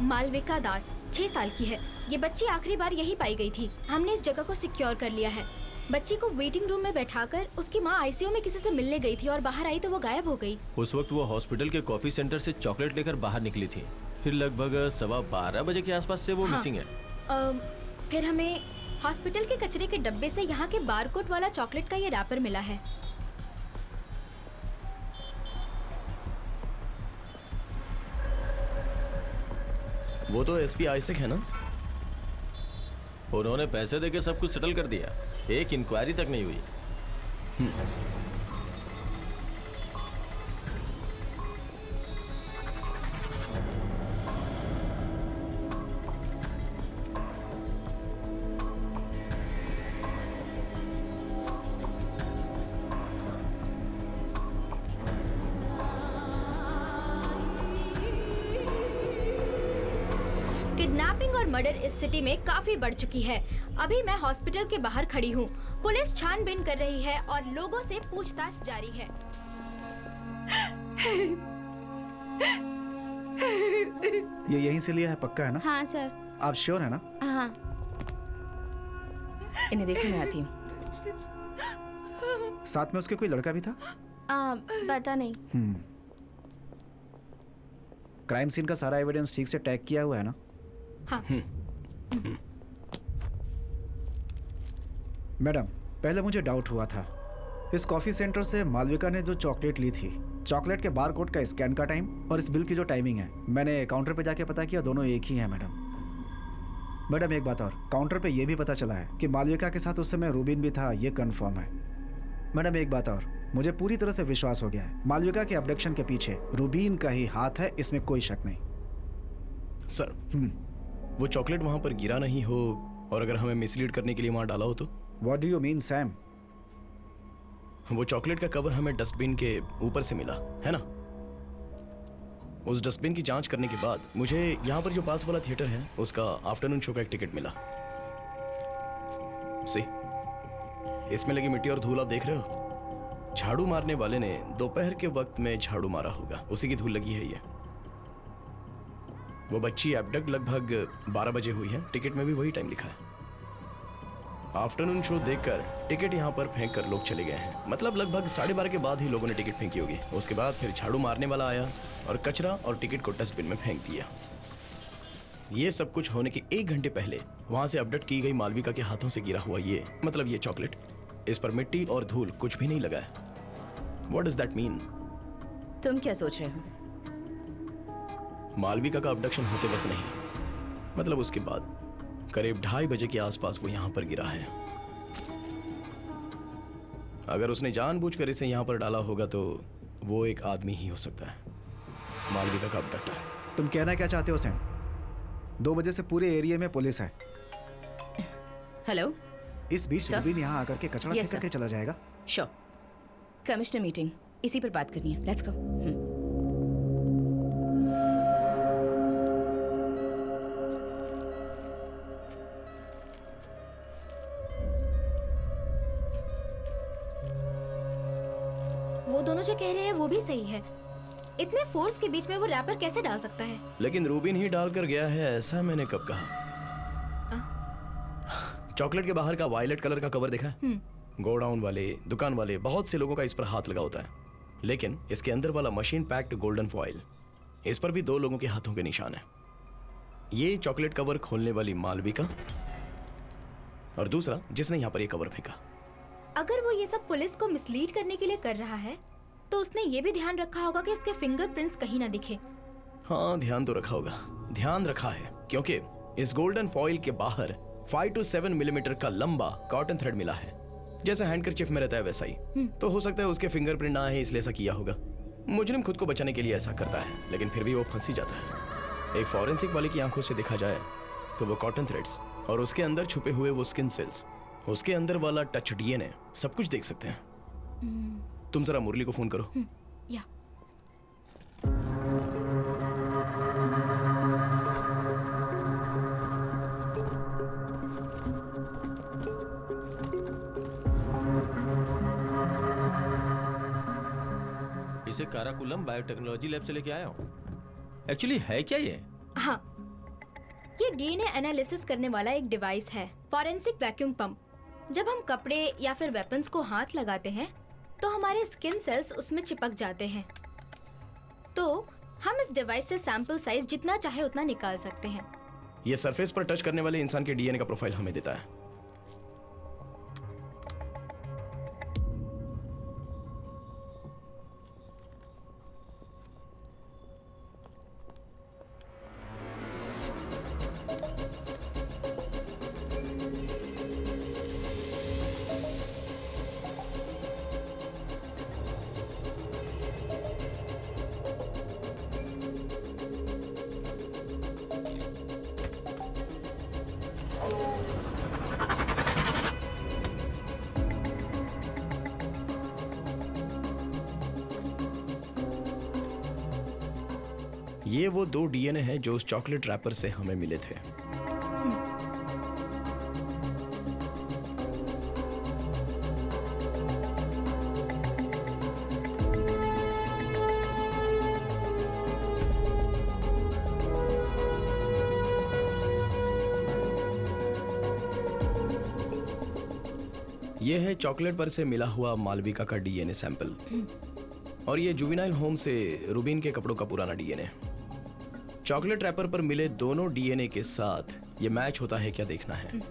मालविका दास 6 साल की है। ये बच्ची आखिरी बार यही पाई गई थी। हमने इस जगह को सिक्योर कर लिया है। बच्ची को वेटिंग रूम में बैठाकर उसकी माँ आईसीयू में किसी से मिलने गई थी और बाहर आई तो वो गायब हो गई। उस वक्त वो हॉस्पिटल के कॉफी सेंटर से चॉकलेट लेकर बाहर निकली थी। फिर लगभग 12:15 बजे के आसपास से वो मिसिंग है। फिर हमें हॉस्पिटल के कचरे के डब्बे से यहाँ के बारकोड वाला चॉकलेट का ये रैपर मिला है। वो तो एसपी आइजैक है ना? उन्होंने पैसे देके सब कुछ सेटल कर दिया, एक इंक्वायरी तक नहीं हुई। किडनैपिंग और मर्डर इस सिटी में काफी बढ़ चुकी है। अभी मैं हॉस्पिटल के बाहर खड़ी हूँ। पुलिस छानबीन कर रही है और लोगों से पूछताछ जारी है। ये यहीं से लिया है, पक्का है ना? हाँ सर। आप श्योर है ना? हाँ। इन्हें देखो, मैं आती हूँ। साथ में उसके कोई लड़का भी था? पता नहीं। क्राइम सीन का सारा एविडेंस ठीक से टैग किया हुआ है ना? हाँ। मैडम, पहले मुझे डाउट हुआ था। इस कॉफी सेंटर से मालविका ने जो चॉकलेट ली थी, चॉकलेट के बारकोड का स्कैन का टाइम और इस बिल की जो टाइमिंग है, मैंने काउंटर पे जाके पता किया, दोनों एक ही हैं मैडम। एक बात और, काउंटर पे ये भी पता चला है कि मालविका के साथ उस समय रूबिन भी था, ये कंफर्म है। मैडम एक बात और, मुझे पूरी तरह से विश्वास हो गया है, मालविका के अबडक्शन के पीछे रूबिन का ही हाथ है, इसमें कोई शक नहीं। सर, वो चॉकलेट वहां पर गिरा नहीं हो और अगर हमें मिसलीड करने के लिए वहां डाला हो तो? What do you mean Sam? वो चॉकलेट का कवर हमें डस्टबिन के ऊपर से मिला है ना। उस डस्टबिन की जांच करने के बाद मुझे यहाँ पर जो पास वाला थिएटर है उसका आफ्टरनून शो का एक टिकट मिला। सी, इसमें लगी मिट्टी और धूल आप देख रहे हो। झाड़ू मारने वाले ने दोपहर के वक्त में झाड़ू मारा होगा, उसी की धूल लगी है ये। वो बच्ची एब्डक्ट लगभग 12 बजे हुई है, टिकट में भी वही टाइम लिखा है। आफ्टरनून शो देखकर टिकट यहाँ पर फेंक कर लोग चले गए हैं, मतलब लगभग 12:30 के बाद ही लोगों ने टिकट फेंकी होगी। उसके बाद फिर झाड़ू मारने वाला आया और कचरा और टिकट को डस्टबिन में फेंक दिया। ये सब कुछ होने के 1 घंटे पहले वहां से अपडेट की गई मालविका के हाथों से गिरा हुआ ये, मतलब ये चॉकलेट, इस पर मिट्टी और धूल कुछ भी नहीं लगा है। What does that mean? तुम क्या सोच रहे हो? मालविका का अबडक्शन होते वक्त नहीं, मतलब उसके बाद करीब 2:30 बजे के आसपास वो यहां पर गिरा है। अगर उसने जानबूझकर इसे यहां पर डाला होगा तो वो एक आदमी ही हो सकता है, मालविका का अबडक्टर। तुम कहना क्या चाहते हो सैम? 2 बजे से पूरे एरिया में पुलिस है। हेलो, इस बीच रूबिन यहाँ आकर के कचरा फेंक करके चला जाएगा? श्योर। कमिश्नर मीटिंग, इसी पर बात करनी है। Let's go. वो दोनों जो कह रहे हैं वो भी सही है। इतने फोर्स के बीच में वो रैपर कैसे डाल सकता है? लेकिन रूबिन ही डाल कर गया है, ऐसा मैंने कब कहा? चॉकलेट के बाहर का वायलेट कलर का कवर देखा है? गोडाउन वाले, दुकान वाले, बहुत से लोगों का इस पर हाथ लगा होता है, लेकिन इसके अंदर वाला मशीन पैक्ड गोल्डन फॉइल, इस पर भी 2 लोगों के हाथों के निशान है। ये चॉकलेट कवर खोलने वाली मालविका और दूसरा जिसने यहाँ पर ये कवर फेंका। अगर वो ये सब पुलिस को मिसलीड करने के लिए कर रहा है तो उसने ये भी ध्यान रखा होगा कि उसके फिंगरप्रिंट्स कहीं ना दिखे। हाँ, ध्यान तो रखा होगा, ध्यान रखा है, क्योंकि इस गोल्डन फॉइल के बाहर 5 to 7 मिलीमीटर का लंबा कॉटन थ्रेड मिला है, जैसा हैंडकरचिफ में रहता है वैसा ही। तो हो सकता है उसके फिंगरप्रिंट ना है, इसलिए ऐसा किया होगा। मुजरिम खुद को बचाने के लिए ऐसा करता है, लेकिन फिर भी वो फंस ही जाता है। एक फॉरेंसिक वाले की आंखों से देखा जाए तो वो कॉटन थ्रेड्स और उसके अंदर छुपे हुए वो स्किन सेल्स, उसके अंदर वाला टच डीएनए, सब कुछ देख सकते हैं। तुम जरा मुरली को फोन करो। या इसे काराकुलम बायोटेक्नोलॉजी लैब से लेके आया हूँ। एक्चुअली है क्या ये? हाँ, ये डीएनए एनालिसिस करने वाला एक डिवाइस है, फॉरेंसिक वैक्यूम पंप। जब हम कपड़े या फिर वेपन्स को हाथ लगाते हैं तो हमारे स्किन सेल्स उसमें चिपक जाते हैं। तो हम इस डिवाइस से सैंपल साइज जितना चाहे उतना निकाल सकते हैं। ये सरफेस पर टच करने वाले इंसान के डीएनए का प्रोफाइल हमें देता है। ये वो 2 डीएनए हैं जो उस चॉकलेट रैपर से हमें मिले थे। ये है चॉकलेट पर से मिला हुआ मालविका का डीएनए सैंपल और ये जुवेनाइल होम से रूबीन के कपड़ों का पुराना डीएनए। चॉकलेट रैपर पर मिले दोनों डीएनए के साथ ये मैच होता है क्या देखना है।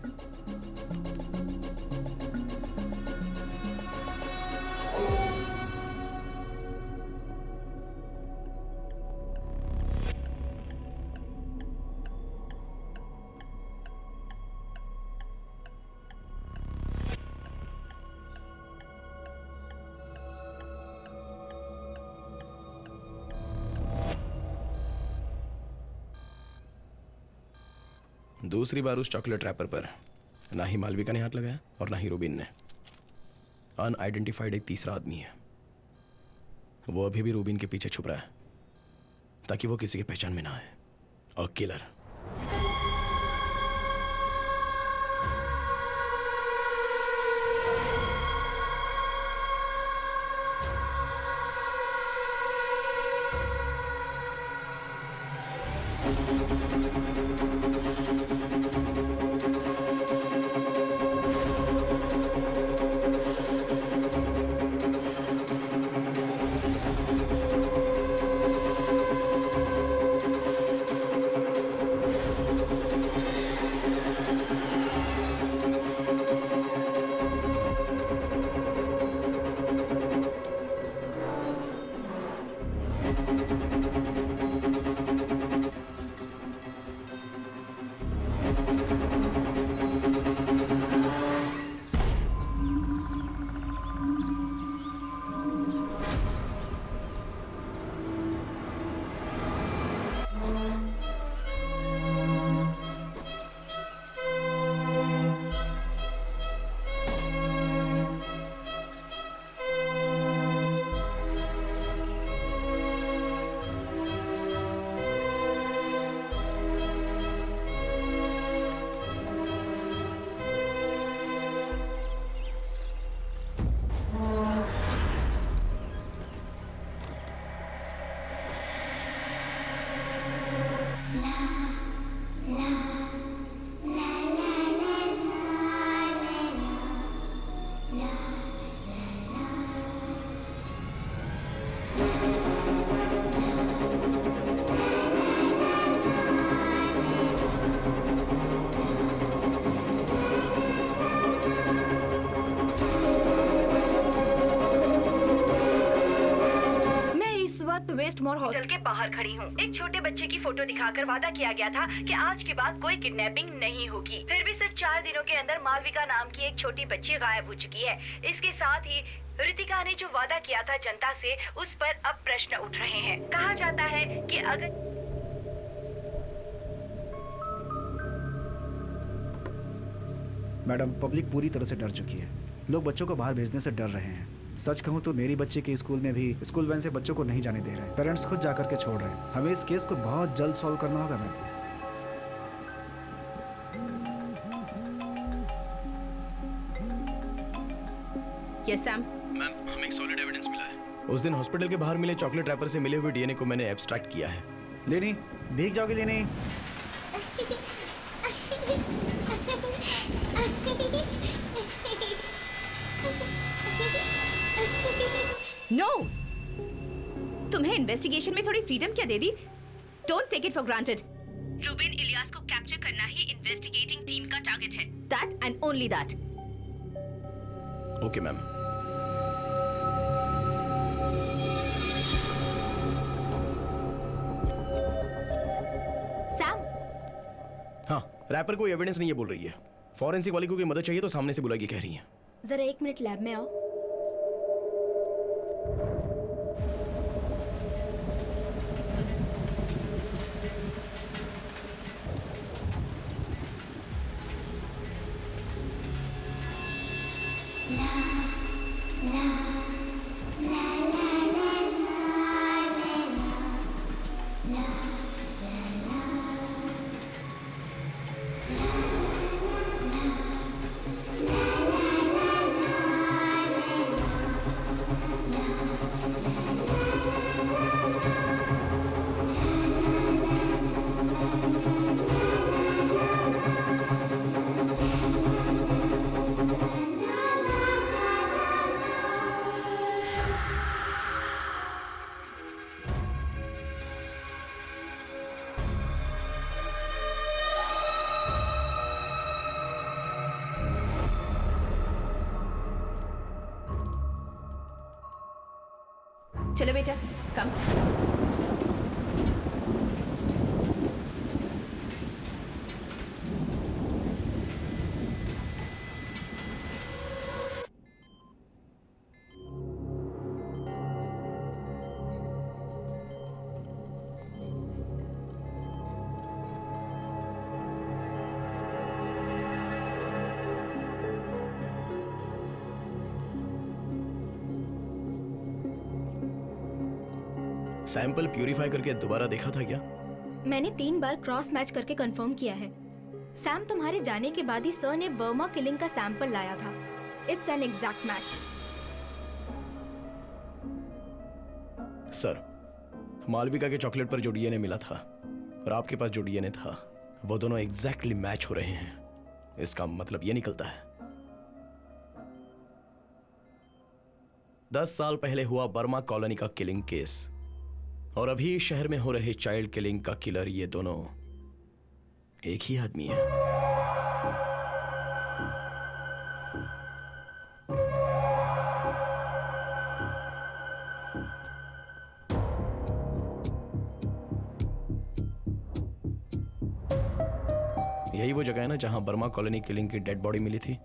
दूसरी बार उस चॉकलेट रैपर पर ना ही मालविका ने हाथ लगाया और ना ही रूबीन ने। अनआइडेंटिफाइड एक तीसरा आदमी है। वो अभी भी रूबीन के पीछे छुप रहा है ताकि वो किसी के पहचान में ना आए। और किलर वेस्ट मोर हॉस्टल के बाहर खड़ी हूँ। एक छोटे बच्चे की फोटो दिखाकर वादा किया गया था कि आज के बाद कोई किडनैपिंग नहीं होगी। फिर भी सिर्फ 4 दिनों के अंदर मालविका नाम की एक छोटी बच्ची गायब हो चुकी है। इसके साथ ही रितिका ने जो वादा किया था जनता से, उस पर अब प्रश्न उठ रहे हैं। कहा जाता है कि अगर मैडम, पब्लिक पूरी तरह से डर चुकी है। लोग बच्चों को बाहर भेजने से डर रहे हैं। सच कहूँ तो मेरी बच्ची के स्कूल में भी स्कूल वैन से बच्चों को नहीं जाने दे रहे। पेरेंट्स खुद जाकर के छोड़ रहे हैं। हमें इस केस को बहुत जल्द सॉल्व करना होगा मैम। Yes Sam. मैम, हमें एक सॉलिड एविडेंस मिला है। उस दिन हॉस्पिटल के बाहर मिले चॉकलेट रैपर से मिले हुए डीएनए को मैंने एब्स्ट्रैक्ट किया है। लेनी, भीग जाओगे लेनी? नो, तुम्हें इन्वेस्टिगेशन में थोड़ी फ्रीडम क्या दे दी? Don't take it for granted. Rubin Elias को कैप्चर करना ही इन्वेस्टिगेटिंग टीम का टारगेट है। That and only that. Okay ma'am. Sam, हाँ, रैपर कोई एविडेंस नहीं है बोल रही है। फॉरेंसिक वाली को कोई मदद चाहिए तो सामने से बुलाएगी कह रही है। जरा 1 मिनट लैब में आओ। La चलो बेटा, कम। सैंपल प्यूरिफाई करके दोबारा देखा था क्या? मैंने 3 बार क्रॉस मैच करके कंफर्म किया है। सैम तुम्हारे जाने के बाद ही सर ने बर्मा किलिंग का सैंपल लाया था। It's an exact match. Sir, Malvika के चॉकलेट पर जो डीएनए मिला था और आपके पास जो डीएनए था, वो दोनों एग्जैक्टली मैच हो रहे हैं। इसका मतलब ये निकलता है 10 साल पहले हुआ बर्मा कॉलोनी का किलिंग केस और अभी शहर में हो रहे चाइल्ड किलिंग का किलर, ये दोनों एक ही आदमी है। यही वो जगह है ना जहां बर्मा कॉलोनी किलिंग की डेड बॉडी मिली थी?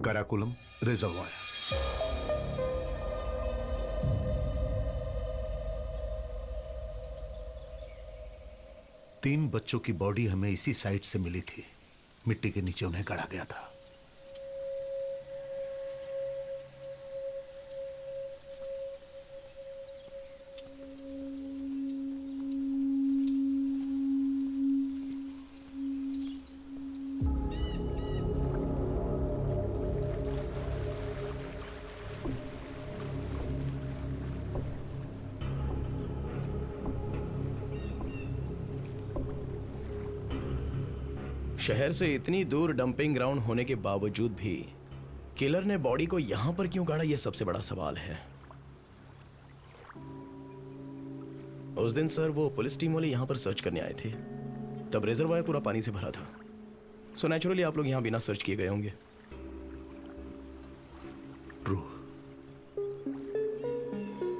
कराकुलम रिजर्वायर। तीन बच्चों की बॉडी हमें इसी साइड से मिली थी। मिट्टी के नीचे उन्हें गड़ा गया था। शहर से इतनी दूर डंपिंग ग्राउंड होने के बावजूद भी किलर ने बॉडी को यहां पर क्यों गाड़ा, यह सबसे बड़ा सवाल है। उस दिन सर वो पुलिस टीम वाले यहां पर सर्च करने आए थे, तब रिजर्वायर पूरा पानी से भरा था। सो नेचुरली आप लोग यहां बिना सर्च किए गए होंगे। ट्रू।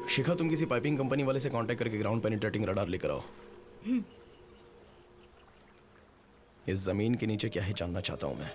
शिखा, तुम किसी पाइपिंग कंपनी वाले से कांटेक्ट करके ग्राउंड पेनिट्रेटिंग रडार लेकर आओ। इस जमीन के नीचे क्या है जानना चाहता हूं मैं।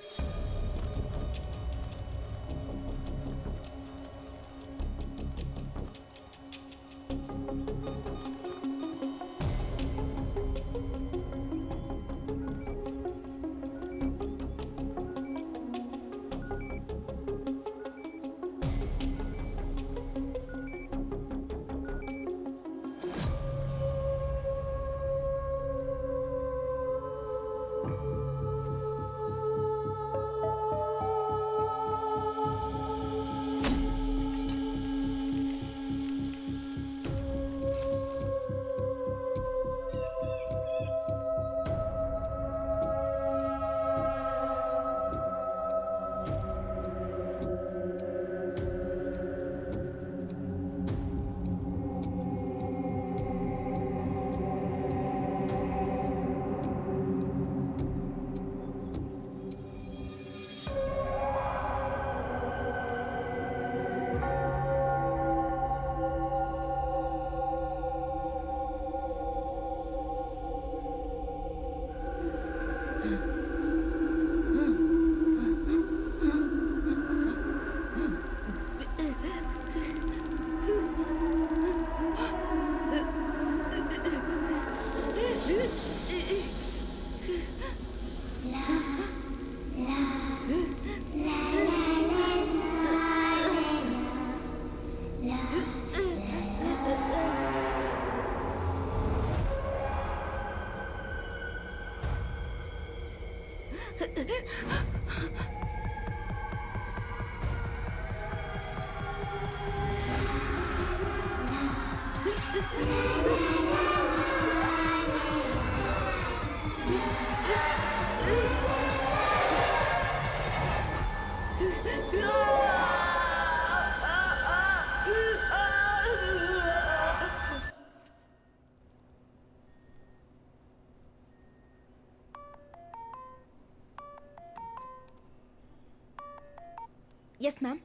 Yes ma'am.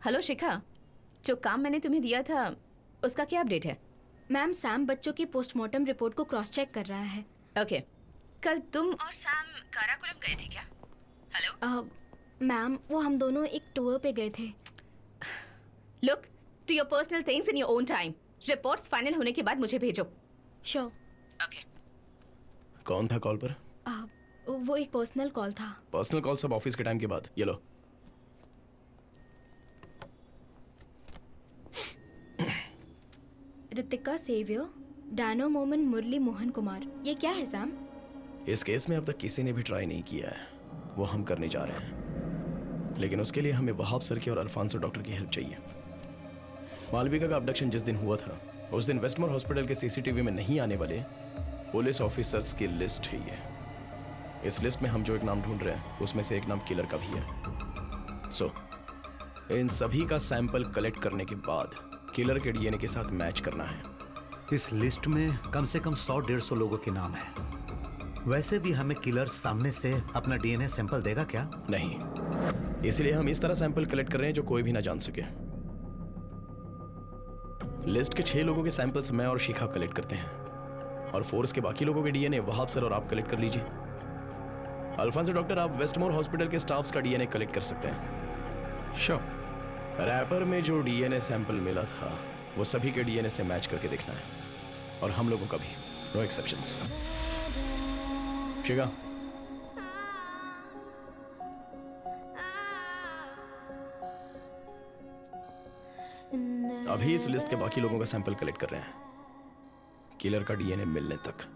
हेलो शिखा, जो काम मैंने तुम्हें दिया था उसका क्या अपडेट है? मैम, सैम बच्चों की पोस्टमार्टम रिपोर्ट को क्रॉस चेक कर रहा है। ओके, कल तुम और सैम काराकोरम गए थे क्या? हेलो मैम, वो हम दोनों एक टूर पे गए थे। Look, do your personal things in your own time. Reports final होने के बाद मुझे भेजो। श्योर। ओके। कौन था कॉल पर? वो एक पर्सनल कॉल था। पर्सनल कॉल सब ऑफिस के टाइम के बाद। ये लो। रितिका सेवियर, डैनो मोमन, मुरली मोहन कुमार। ये क्या है सैम? इस केस में अब तक किसी ने भी ट्राई नहीं किया है, वो हम करने जा रहे हैं। लेकिन उसके लिए हमें वहाब सर की और अल्फांसो डॉक्टर की हेल्प चाहिए। मालविका का अबडक्शन जिस दिन हुआ था उस दिन वेस्टमोर हॉस्पिटल के सीसीटीवी में नहीं आने वाले पुलिस ऑफिसर्स की लिस्ट है ये। इस लिस्ट में हम जो एक नाम ढूंढ रहे हैं उसमें से एक नाम किलर का भी है। सो इन सभी का सैंपल कलेक्ट करने के बाद किलर के डीएनए के साथ मैच करना है। इस लिस्ट में कम से कम 100-150 लोगों के नाम है। वैसे भी हमें किलर सामने से अपना डीएनए सैंपल देगा क्या? नहीं, इसलिए हम इस तरह सैंपल कलेक्ट कर रहे हैं जो कोई भी ना जान सके। लिस्ट के 6 लोगों के सैंपल्स मैं और शिखा कलेक्ट करते हैं और फोर्स के बाकी लोगों के डीएनए वहाब सर और आप कलेक्ट कर लीजिए। अल्फांसो डॉक्टर, आप वेस्टमोर हॉस्पिटल के स्टाफ्स का डीएनए कलेक्ट कर सकते हैं। श्योर। रैपर में जो डीएनए सैंपल मिला था वो सभी के डीएनए से मैच करके देखना है और हम लोगों का भी, नो एक्सेप्शंस। शिखा, अभी इस लिस्ट के बाकी लोगों का सैंपल कलेक्ट कर रहे हैं किलर का डीएनए मिलने तक।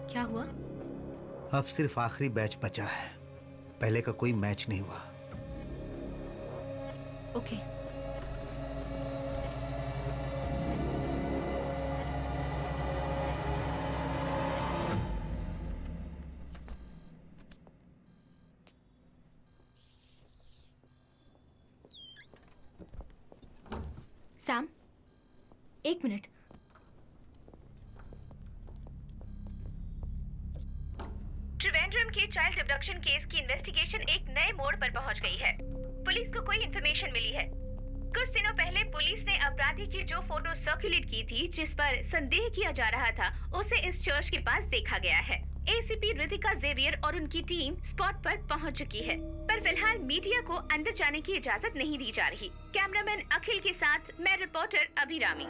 क्या हुआ? अब सिर्फ आखिरी बैच बचा है, पहले का कोई मैच नहीं हुआ। ओके। Sam, 1 minute. त्रिवेंद्रम के चाइल्ड अबडक्शन केस की इन्वेस्टिगेशन एक नए मोड़ पर पहुंच गई है। पुलिस को कोई इन्फॉर्मेशन मिली है। कुछ दिनों पहले पुलिस ने अपराधी की जो फोटो सर्कुलेट की थी, जिस पर संदेह किया जा रहा था, उसे इस चर्च के पास देखा गया है। एसीपी रितिका जेवियर और उनकी टीम स्पॉट पर पहुंच चुकी है, पर फिलहाल मीडिया को अंदर जाने की इजाजत नहीं दी जा रही। कैमरामैन अखिल के साथ मैं रिपोर्टर अभिरामी।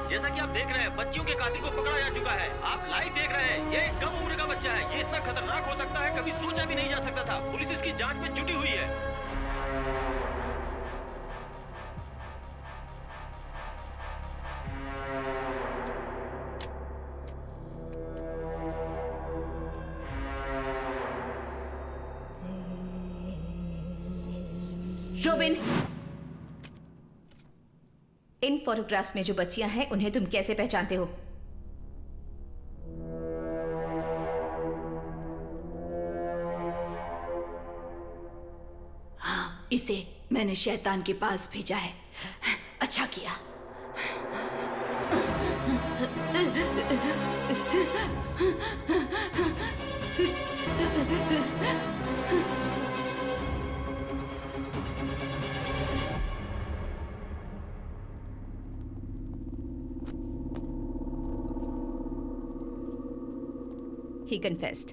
जैसा कि आप देख रहे हैं, बच्चियों के कातिल को पकड़ा जा चुका है। आप लाइव देख रहे हैं। ये एक कम उम्र का बच्चा है। ये इतना खतरनाक हो सकता है, कभी सोचा भी नहीं जा सकता था। पुलिस इसकी जांच में जुटी हुई है। रोबिन, इन फोटोग्राफ्स में जो बच्चियां हैं उन्हें तुम कैसे पहचानते हो? हाँ, इसे मैंने शैतान के पास भेजा है। अच्छा किया। He confessed.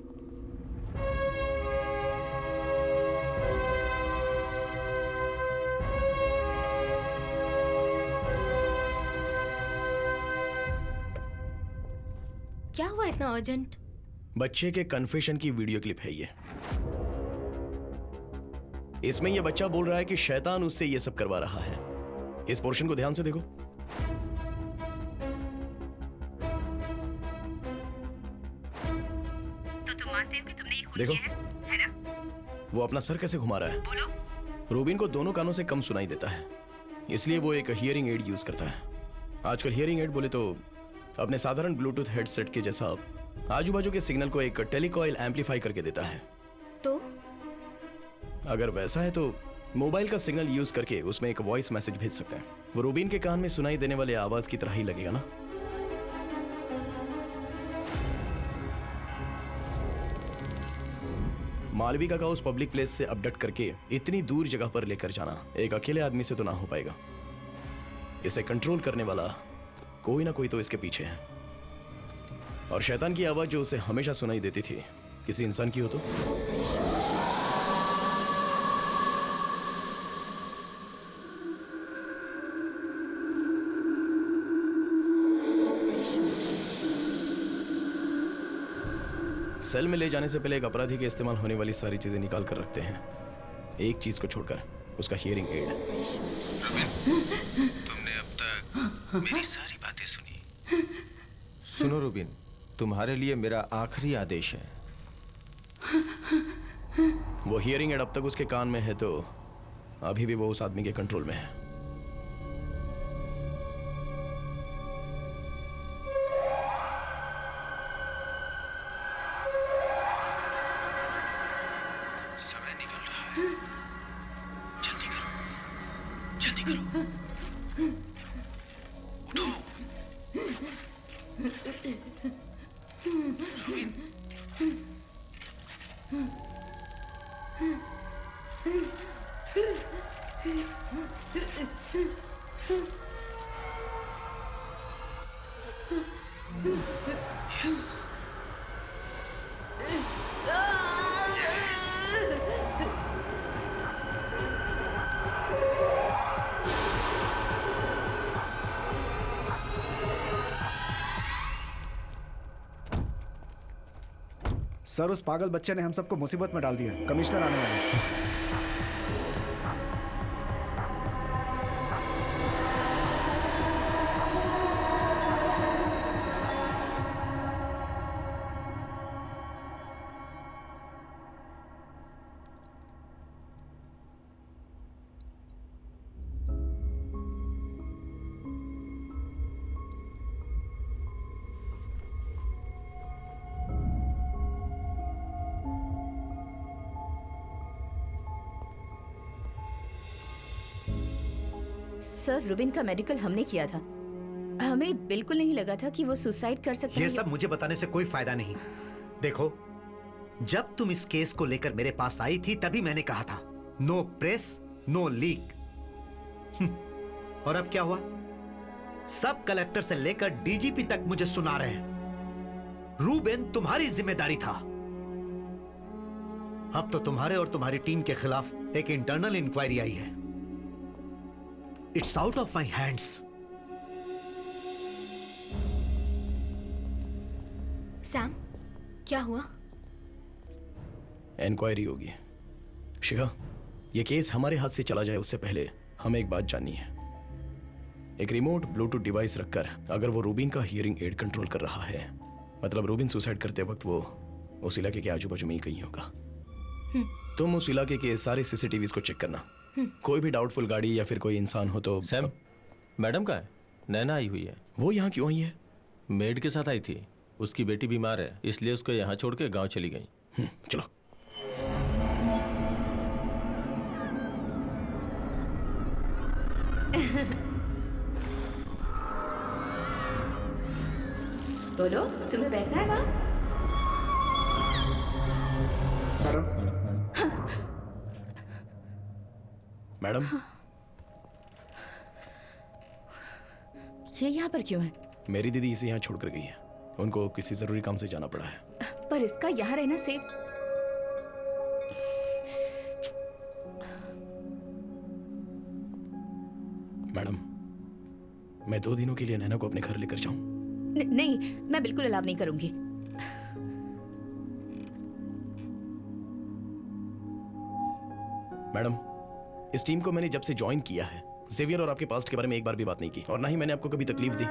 क्या हुआ इतना अर्जेंट? बच्चे के कन्फेशन की वीडियो क्लिप है ये। इसमें ये बच्चा बोल रहा है कि शैतान उससे ये सब करवा रहा है। इस पोर्शन को ध्यान से देखो। तो तुम मानते हो कि तुमने ये खून देखो। किया है ना? वो अपना सर कैसे घुमा रहा है। बोलो। रूबिन को दोनों कानों से कम सुनाई देता है, इसलिए वो एक हियरिंग एड यूज करता है। आजकल हियरिंग एड बोले तो अपने साधारण ब्लूटूथ हेडसेट के जैसा आजू बाजू के सिग्नल को एक टेलीकॉइल एम्पलीफाई करके देता है। तो अगर वैसा है तो मोबाइल का सिग्नल यूज करके उसमें एक वॉइस मैसेज भेज सकते हैं। वो रूबिन के कान में सुनाई देने वाले आवाज की तरह ही लगेगा ना। मालविका का उस पब्लिक प्लेस से अपडेट करके इतनी दूर जगह पर लेकर जाना एक अकेले आदमी से तो ना हो पाएगा। इसे कंट्रोल करने वाला कोई ना कोई तो इसके पीछे है। और शैतान की आवाज जो उसे हमेशा सुनाई देती थी, किसी इंसान की हो तो। सेल में ले जाने से पहले एक अपराधी के इस्तेमाल होने वाली सारी चीजें निकाल कर रखते हैं, एक चीज को छोड़कर, उसका हियरिंग एड। तुमने अब तक मेरी सारी बातें सुनी। सुनो रूबिन, तुम्हारे लिए मेरा आखिरी आदेश है। वो हियरिंग एड अब तक उसके कान में है तो अभी भी वो उस आदमी के कंट्रोल में है। समय निकल रहा है, जल्दी करो, जल्दी करो, उठो। रूबिन, यस, सर, उस पागल बच्चे ने हम सबको मुसीबत में डाल दिया। कमिश्नर आने वाले हैं। सर, रुबिन का मेडिकल हमने किया था। हमें बिल्कुल नहीं लगा था कि वो सुसाइड कर सकता है। ये सब मुझे बताने से कोई फायदा नहीं। देखो, जब तुम इस केस को लेकर मेरे पास आई थी तभी मैंने कहा था नो प्रेस नो लीक। और अब क्या हुआ? सब कलेक्टर से लेकर डीजीपी तक मुझे सुना रहे हैं रूबेन तुम्हारी जिम्मेदारी था। अब तो तुम्हारे और तुम्हारी टीम के खिलाफ एक इंटरनल इंक्वायरी आई है। It's out of my hands. Sam, क्या हुआ? इंक्वायरी होगी, शिखा, ये केस हमारे हाथ से चला जाए उससे पहले हमें एक बात जाननी है। एक रिमोट ब्लूटूथ डिवाइस रखकर अगर वो रूबिन का हियरिंग एड कंट्रोल कर रहा है, मतलब रूबिन सुसाइड करते वक्त वो उस इलाके के आजू बाजू में ही कहीं होगा। तुम उस इलाके के सारे सीसीटीवीज को चेक करना। कोई भी डाउटफुल गाड़ी या फिर कोई इंसान हो तो। सैम, मैडम का है? नैना आई हुई है। वो यहाँ क्यों आई है? मेड के साथ आई थी। उसकी बेटी बीमार है, इसलिए उसको यहाँ छोड़ के गाँव चली गई। चलो। बोलो, तुम्हें बैठना है वहाँ? मैडम, ये यहाँ पर क्यों है? मेरी दीदी इसे यहाँ छोड़कर गई है। उनको किसी जरूरी काम से जाना पड़ा है। पर इसका यहाँ रहना सेफ। मैडम, मैं 2 दिनों के लिए नैना को अपने घर लेकर जाऊं? नहीं, मैं बिल्कुल अलाव नहीं करूंगी। मैडम, इस टीम को मैंने जब से ज्वाइन किया है, जेवियर और आपके पास्ट के बारे में एक बार भी बात नहीं की, और ना ही मैंने आपको कभी तकलीफ दी।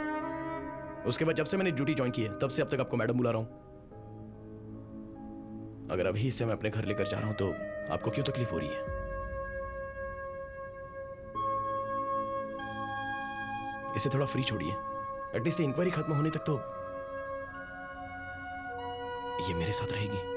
उसके बाद जब से मैंने ड्यूटी ज्वाइन की है, तब से अब तक आपको मैडम बुला रहा हूं। अगर अभी इसे मैं अपने घर लेकर जा रहा हूं तो आपको क्यों तकलीफ हो रही है? इसे थोड़ा फ्री छोड़िए। एटलीस्ट इंक्वायरी खत्म होने तक तो ये मेरे साथ रहेगी।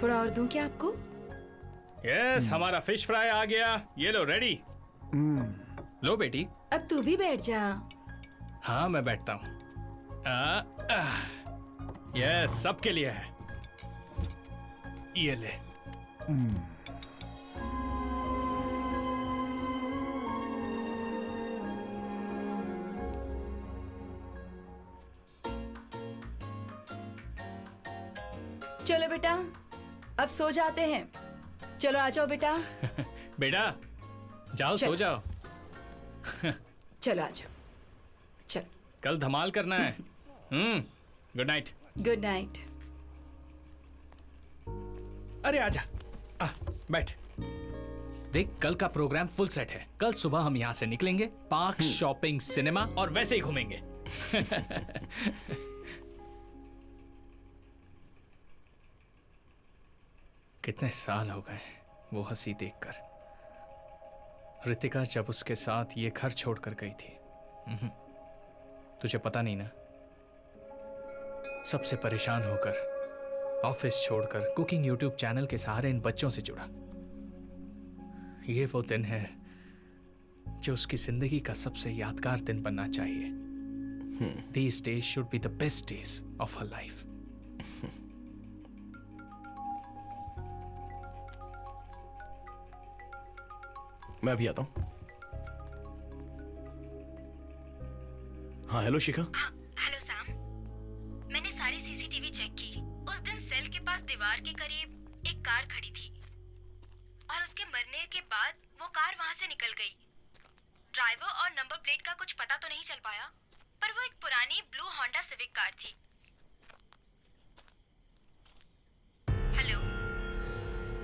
थोड़ा और दूं क्या आपको? यस, हमारा फिश फ्राई आ गया। ये लो, रेडी। लो बेटी। अब तू भी बैठ जा। हाँ, मैं बैठता हूँ। यस, सबके लिए है। ये ले। चलो बेटा, अब सो जाते हैं। चलो आ जाओ बेटा। बेटा, जाओ सो जाओ। चलो आ जाओ। चलो। कल धमाल करना है। Good night. Good night. अरे आजा, बैठ। देख, कल का प्रोग्राम फुल सेट है। कल सुबह हम यहाँ से निकलेंगे, पार्क, शॉपिंग, सिनेमा और वैसे ही घूमेंगे। कितने साल हो गए वो हंसी देखकर। रितिका जब उसके साथ ये घर छोड़कर गई थी। तुझे पता नहीं ना, सबसे परेशान होकर, ऑफिस छोड़कर, कुकिंग यूट्यूब चैनल के सहारे इन बच्चों से जुड़ा। ये वो दिन है जो उसकी जिंदगी का सबसे यादगार दिन बनना चाहिए। These days should be the best days of her life. मैं अभी आता हूं। हाँ, हेलो शिखा। हेलो सैम, मैंने सारी सीसीटीवी चेक की। उस दिन सेल के पास दीवार के करीब एक कार खड़ी थी और उसके मरने के बाद वो कार वहां से निकल गई। ड्राइवर और नंबर प्लेट का कुछ पता तो नहीं चल पाया, पर वो एक पुरानी ब्लू होंडा सिविक कार थी। Hello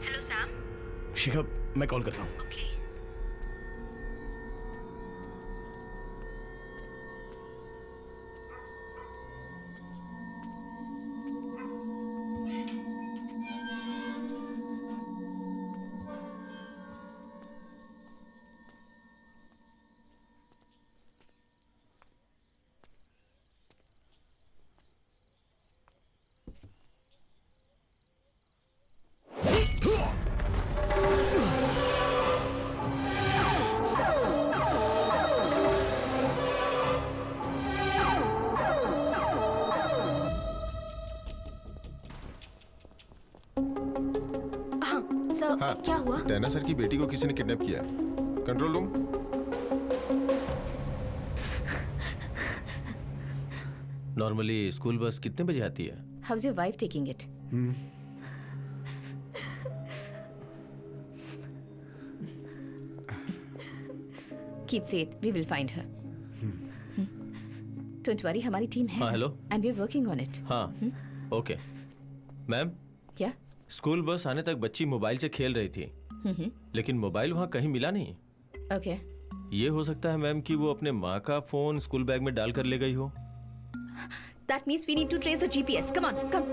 hello Sam. शिखा, मैं कॉल करता हूँ। ओके। हाँ क्या हुआ? टैना सर की बेटी को किसी ने किडनैप किया है। Control room. Normally school bus कितने बजे आती है? How is your wife taking it? Keep faith, we will find her. Don't worry, हमारी टीम है। हाँ, hello. And we are working on it. हाँ, ओके। मैम, क्या? स्कूल बस आने तक बच्ची मोबाइल से खेल रही थी, लेकिन मोबाइल वहाँ कहीं मिला नहीं। ओके। ये हो सकता है मैम कि वो अपने माँ का फोन स्कूल बैग में डाल कर ले गई हो। That means we need to trace the GPS. Come on, come.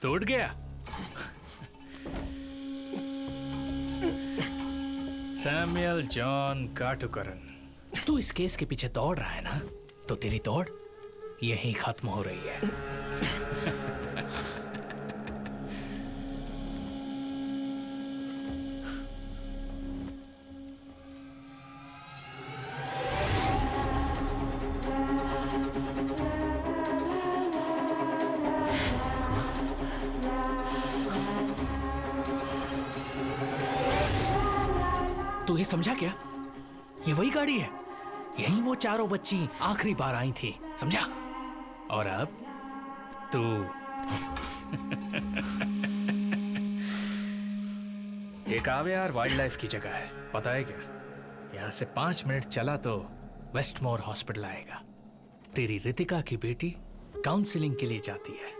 टूट गया। सैमुअल जॉन काटुकरन, तू इस केस के पीछे दौड़ रहा है ना, तो तेरी दौड़ यहीं खत्म हो रही है। तू ये समझा क्या? ये वही गाड़ी है, यहीं वो चारों बच्ची आखिरी बार आई थी, समझा? और अब तू एक आवेयार वाइल्ड लाइफ की जगह है, पता है क्या? यहाँ से 5 मिनट चला तो वेस्टमोर हॉस्पिटल आएगा। तेरी रितिका की बेटी काउंसलिंग के लिए जाती है,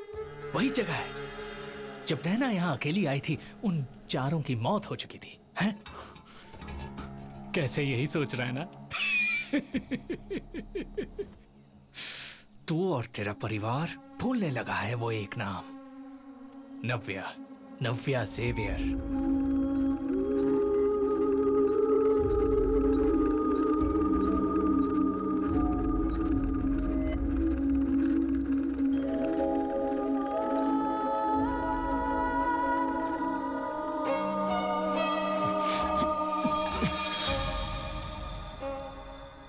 वही जगह है जब नैना यहाँ अकेली आई थी, उन चारों की मौत हो चुकी थी। हैं? कैसे यही सोच रहा है ना? तू और तेरा परिवार भूलने लगा है वो एक नाम, नव्या, नव्या जेवियर।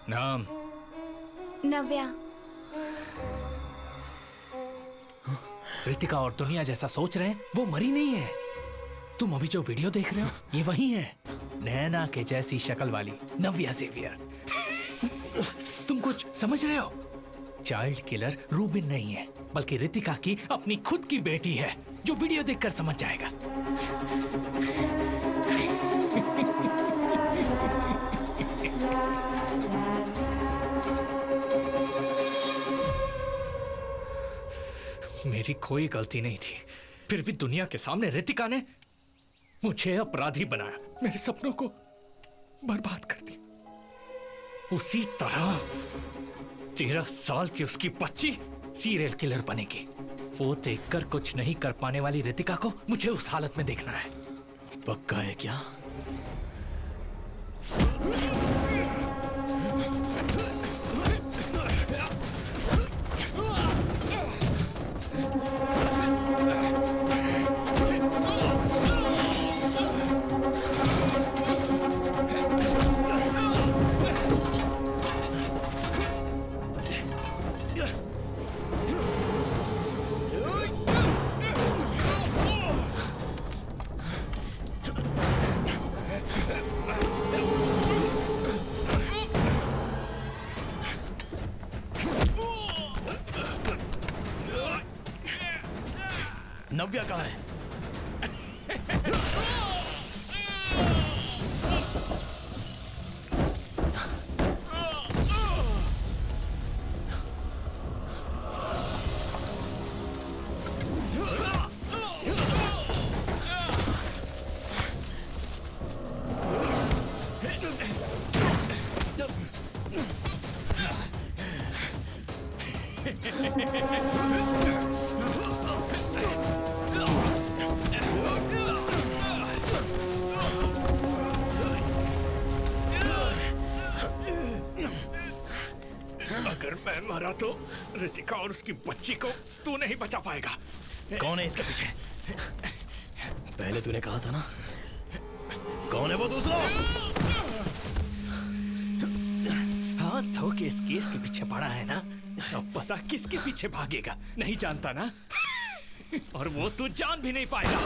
नाम? नव्या। रितिका और दुनिया जैसा सोच रहे हैं, वो मरी नहीं है। तुम अभी जो वीडियो देख रहे हो, ये वही है, नैना के जैसी शक्ल वाली नव्या जेवियर। तुम कुछ समझ रहे हो? चाइल्ड किलर रूबिन नहीं है, बल्कि रितिका की अपनी खुद की बेटी है, जो वीडियो देखकर समझ जाएगा। मेरी कोई गलती नहीं थी, फिर भी दुनिया के सामने रितिका ने मुझे अपराधी बनाया, मेरे सपनों को बर्बाद कर दिया। उसी तरह 13 साल की उसकी बच्ची सीरियल किलर बनेगी। वो देखकर कुछ नहीं कर पाने वाली रितिका को मुझे उस हालत में देखना है। पक्का है क्या? नव्या कहाँ है? अगर मैं मरा तो रितिका और उसकी बच्ची को तू नहीं बचा पाएगा। कौन है इसके पीछे? पहले तूने कहा था ना, कौन है वो दूसरा? हाँ तो केस के पीछे पड़ा है ना, अब पता किसके पीछे भागेगा नहीं जानता ना। और वो तू जान भी नहीं पाएगा।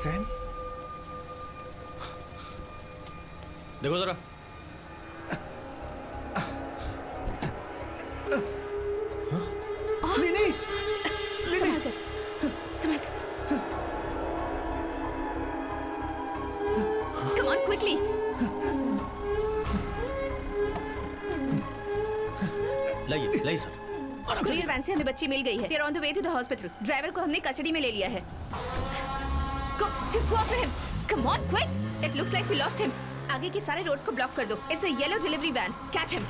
सैम, देखो जरा। नहीं, संभाल कर, संभाल कर। Come on, quickly. लाइए सर। कुरियर वैन से हमें बच्ची मिल गई है। They're on the way to the hospital. Driver को हमने कस्टडी में ले लिया है। Go, just go after him. Come on, quick. It looks like we lost him. आगे के सारे रोड्स को ब्लॉक कर दो। It's a yellow delivery van. Catch him.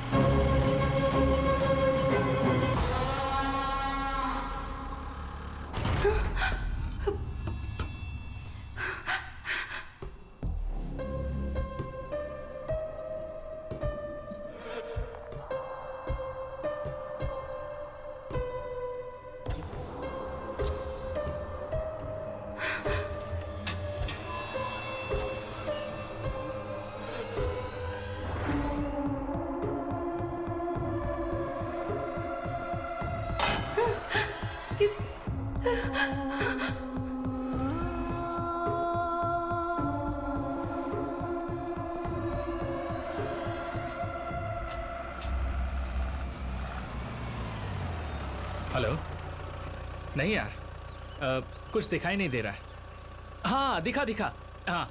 Hello. नहीं यार, कुछ दिखाई नहीं दे रहा है। हाँ दिखा। हाँ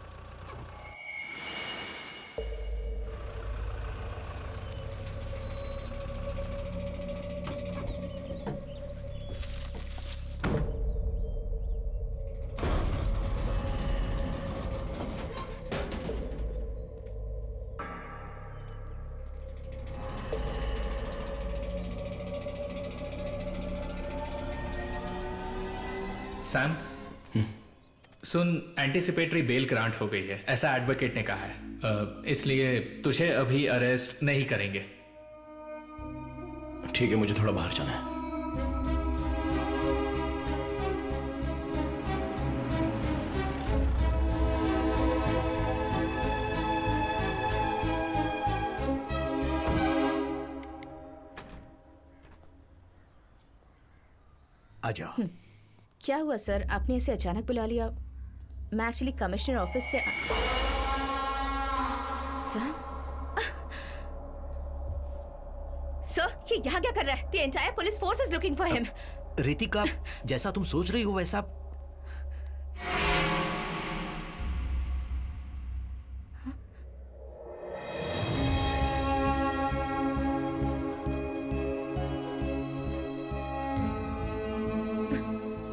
सैम, सुन, एंटीसिपेटरी बेल ग्रांट हो गई है, ऐसा एडवोकेट ने कहा है। इसलिए तुझे अभी अरेस्ट नहीं करेंगे। ठीक है, मुझे थोड़ा बाहर जाना है। आ जाओ। क्या हुआ सर, आपने इसे अचानक बुला लिया? मैं एक्चुअली कमिश्नर ऑफिस से सर, ये यहाँ क्या कर रहा है? The entire police force is looking for him. Ritika, जैसा तुम सोच रही हो वैसा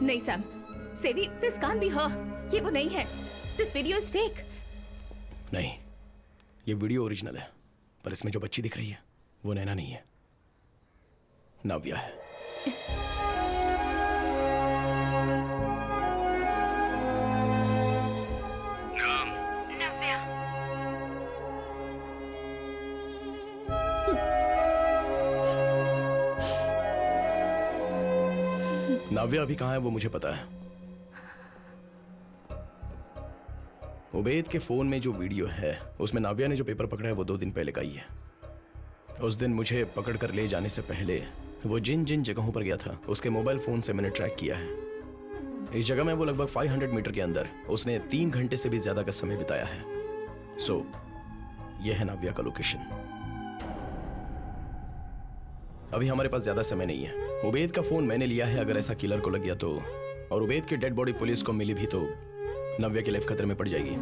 नहीं सैम, सेवी, दिस कांट बी हर। ये वो नहीं है। This video is fake. नहीं, ये वीडियो ओरिजिनल है, पर इसमें जो बच्ची दिख रही है वो नैना नहीं है, नाव्या है। नव्या। नाव्या अभी कहाँ है वो मुझे पता है। उबैद के फोन में जो वीडियो है उसमें नाव्या ने जो पेपर पकड़ा है वो 2 दिन पहले का ही है। उस दिन मुझे पकड़कर ले जाने से पहले वो जिन जिन जगहों पर गया था उसके मोबाइल फोन से मैंने ट्रैक किया है। इस जगह में वो लगभग 500 मीटर के अंदर उसने 3 घंटे से भी ज्यादा का समय बिताया है। सो यह है नाव्या का लोकेशन। अभी हमारे पास ज्यादा समय नहीं है। उबैद का फोन मैंने लिया है, अगर ऐसा किलर को लग गया तो, और उबैद की डेड बॉडी पुलिस को मिली भी तो नव्या की लाइफ खतरे में पड़ जाएगी।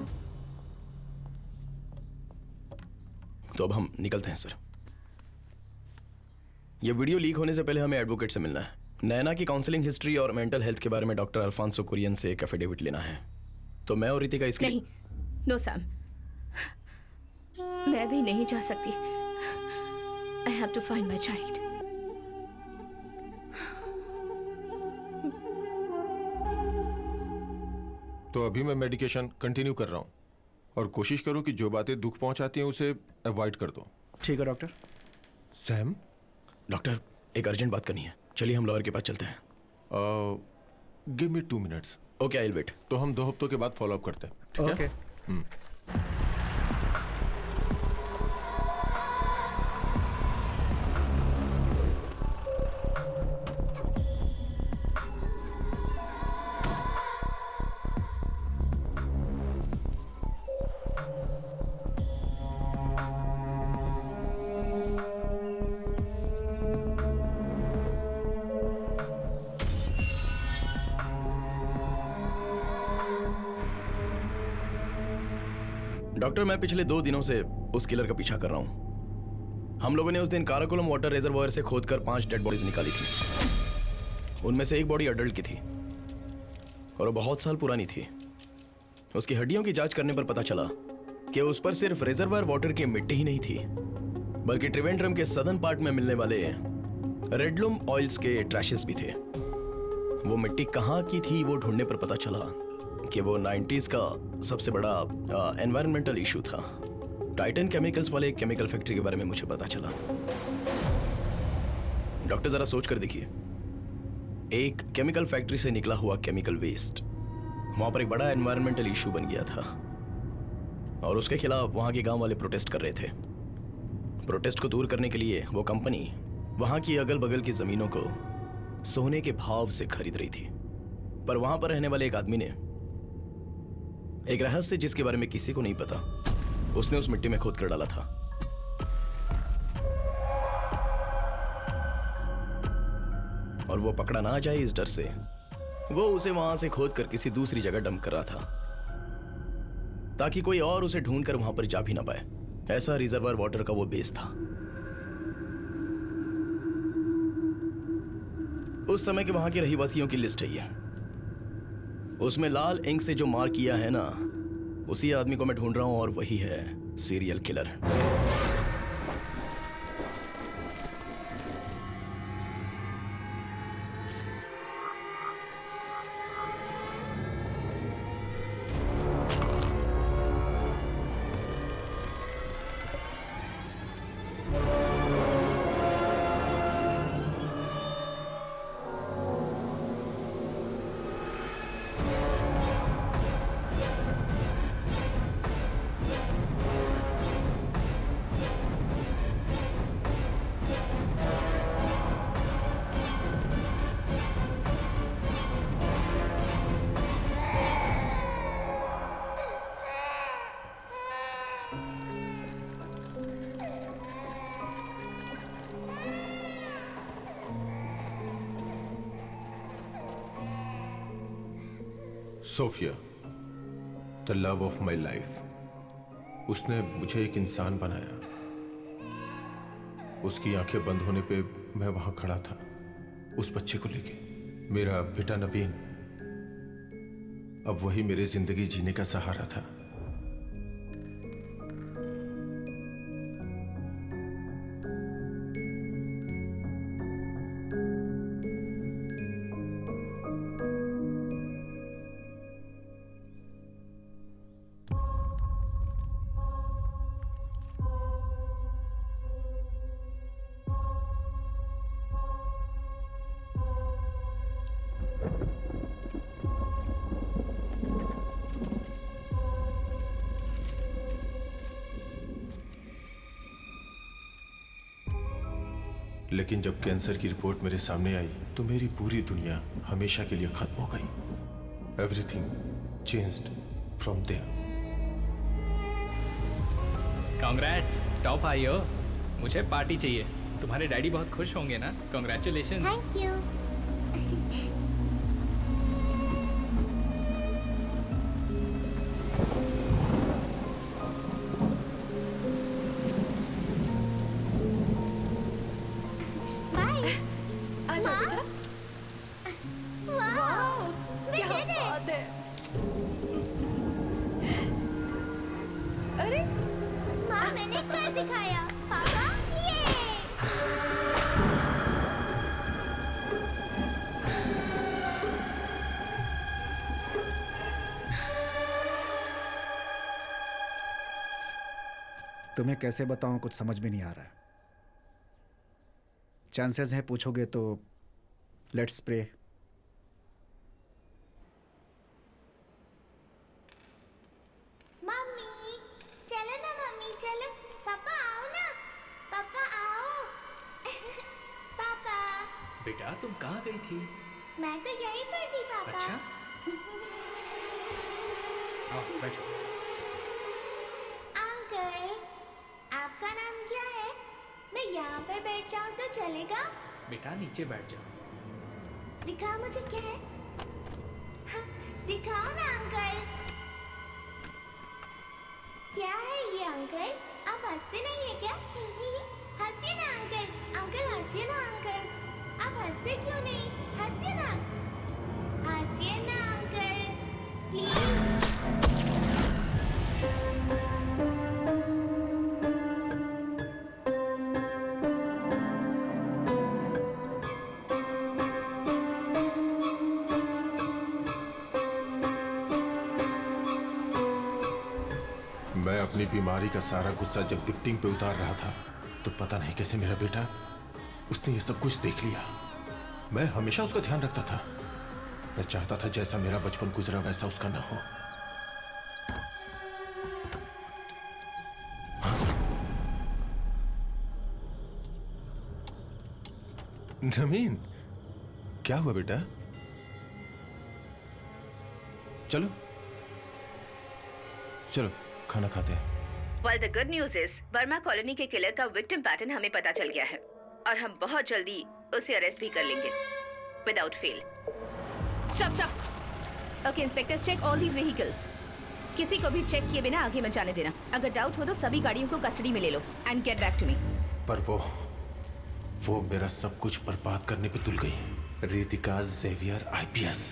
तो अब हम निकलते हैं सर। ये वीडियो लीक होने से पहले हमें एडवोकेट से मिलना है। नैना की काउंसलिंग हिस्ट्री और मेंटल हेल्थ के बारे में डॉक्टर अल्फांसो कुरियन से एक एफिडेविट लेना है। तो मैं और रितिका इसके नहीं, नो सैम, मैं भी नहीं जा सकती। I have to find my child. तो अभी मैं मेडिकेशन कंटिन्यू कर रहा हूँ और कोशिश करो कि जो बातें दुख पहुंचाती हैं उसे अवॉइड कर दो। ठीक है डॉक्टर। सैम, डॉक्टर एक अर्जेंट बात करनी है, चलिए हम लॉयर के पास चलते हैं। Give me 2 minutes. Okay, I will wait. तो हम 2 हफ्तों के बाद फॉलो अप करते हैं, ठीक है? ओके। डॉक्टर, मैं पिछले 2 दिनों से उस किलर का पीछा कर रहा हूं। हम लोगों ने उस दिन काराकोलम वाटर रिजर्वायर से खोदकर 5 डेड बॉडीज निकाली थी। उनमें से एक बॉडी अडल्ट की थी और वो बहुत साल पुरानी थी। उसकी हड्डियों की जांच करने पर पता चला कि उस पर सिर्फ रिजर्वायर वाटर की मिट्टी ही नहीं थी, बल्कि त्रिवेंद्रम के सदर्न पार्ट में मिलने वाले रेडलूम ऑयल्स के ट्रैशेस भी थे। वो मिट्टी कहाँ की थी वो ढूंढने पर पता चला कि वो 90s का सबसे बड़ा एनवायरमेंटल इशू था। टाइटन केमिकल्स वाले एक केमिकल फैक्ट्री के बारे में मुझे पता चला। डॉक्टर जरा सोच कर देखिए, एक केमिकल फैक्ट्री से निकला हुआ केमिकल वेस्ट वहां पर एक बड़ा एनवायरमेंटल इशू बन गया था और उसके खिलाफ वहां के गांव वाले प्रोटेस्ट कर रहे थे। प्रोटेस्ट को दूर करने के लिए वो कंपनी वहां की अगल बगल की जमीनों को सोने के भाव से खरीद रही थी। पर वहां पर रहने वाले एक आदमी ने एक रहस्य जिसके बारे में किसी को नहीं पता, उसने उस मिट्टी में खोद कर डाला था। और वो पकड़ा ना जाए इस डर से वो उसे वहां से खोद कर किसी दूसरी जगह डंप कर रहा था ताकि कोई और उसे ढूंढकर वहां पर जा भी ना पाए। ऐसा रिजर्वायर वाटर का वो बेस था। उस समय के वहां के रहीवासियों की लिस्ट है ये। उसमें लाल इंक से जो मार्क किया है ना, उसी आदमी को मैं ढूंढ रहा हूं और वही है serial killer. Sophia, the love of my life. उसने मुझे एक इंसान बनाया। उसकी आंखें बंद होने पे मैं वहां खड़ा था उस बच्चे को लेके। मेरा बेटा नवीन अब वही मेरी जिंदगी जीने का सहारा था। लेकिन जब कैंसर की रिपोर्ट मेरे सामने आई तो मेरी पूरी दुनिया हमेशा के लिए खत्म हो गई। Everything changed from there. Congrats, top आई हो। मुझे पार्टी चाहिए। तुम्हारे डैडी बहुत खुश होंगे ना। कांग्रेचुलेशंस। Thank you. अरे माँ, मैंने कर दिखाया। पापा, ये। तुम्हें कैसे बताऊं, कुछ समझ में नहीं आ रहा है। चांसेस हैं पूछोगे तो लेट्स प्रे। मम्मी, चलो ना मम्मी, चलो। पापा आओ ना। पापा आओ। पापा। बेटा तुम कहाँ गई थी? मैं तो यहीं पर थी पापा। अच्छा। आओ बैठो। अंकल, आपका नाम क्या है? मैं यहाँ पर बैठ जाऊँ तो चलेगा? बेटा नीचे बैठ जाओ। दिखाओ मुझे क्या है। हाँ, दिखाओ ना अंकल। क्या है ये अंकल? आप हंसते नहीं है क्या? हंसिए ना अंकल। अंकल हंसिए ना अंकल। आप हंसते क्यों नहीं? हंसिए ना। हंसिए ना अंकल, प्लीज। मैं अपनी बीमारी का सारा गुस्सा जब विक्टिम पे उतार रहा था तो पता नहीं कैसे मेरा बेटा, उसने ये सब कुछ देख लिया। मैं हमेशा उसका ध्यान रखता था। मैं चाहता था जैसा मेरा बचपन गुजरा वैसा उसका ना हो। नमीन, क्या हुआ बेटा? चलो चलो खाना खाते हैं। Well, the good news is, Verma colony के किलर का विक्टिम पैटर्न हमें पता चल गया है और हम बहुत जल्दी उसे अरेस्ट भी कर लेंगे without fail. Stop. Okay inspector, check all these vehicles. किसी को भी चेक किए बिना आगे मत जाने देना। अगर डाउट हो तो सभी गाड़ियों को कस्टडी में ले लो and get back to me. पर वो मेरा सब कुछ बर्बाद करने पे तुल गई। Ritika Xavier IPS।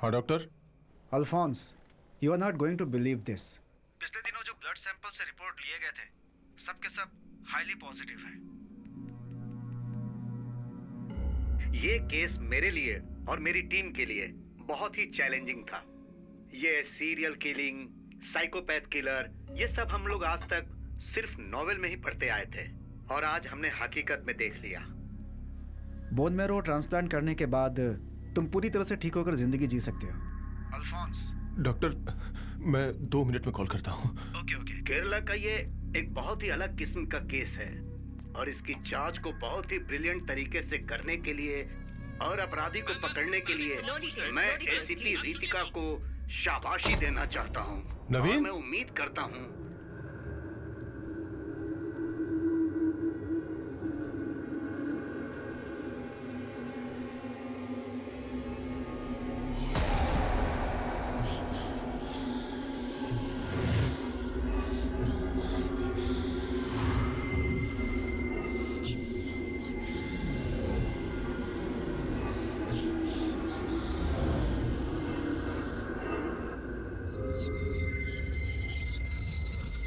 हाँ doctor. Alphonse, you are not going to believe this. पिछले दिनों जो ब्लड सैंपल से रिपोर्ट लिए गए थे, सब के सब हाईली पॉजिटिव है। ये केस मेरे लिए और मेरी टीम के लिए बहुत ही चैलेंजिंग था। ये सीरियल किलिंग, साइकोपैथ किलर, ये सब हम लोग आज तक सिर्फ नॉवेल में ही पढ़ते आए थे और आज हमने हकीकत में देख लिया। बोन मैरो ट्रांसप्लांट करने के बाद तुम पूरी तरह से ठीक होकर जिंदगी जी सकते हो। अल्फोंस। डॉक्टर, मैं 2 मिनट में कॉल करता हूँ। ओके। केरला का ये एक बहुत ही अलग किस्म का केस है और इसकी जांच को बहुत ही ब्रिलियंट तरीके से करने के लिए और अपराधी को पकड़ने के लिए मैं एसीपी रितिका को शाबाशी देना चाहता हूँ। नवीन? और मैं उम्मीद करता हूँ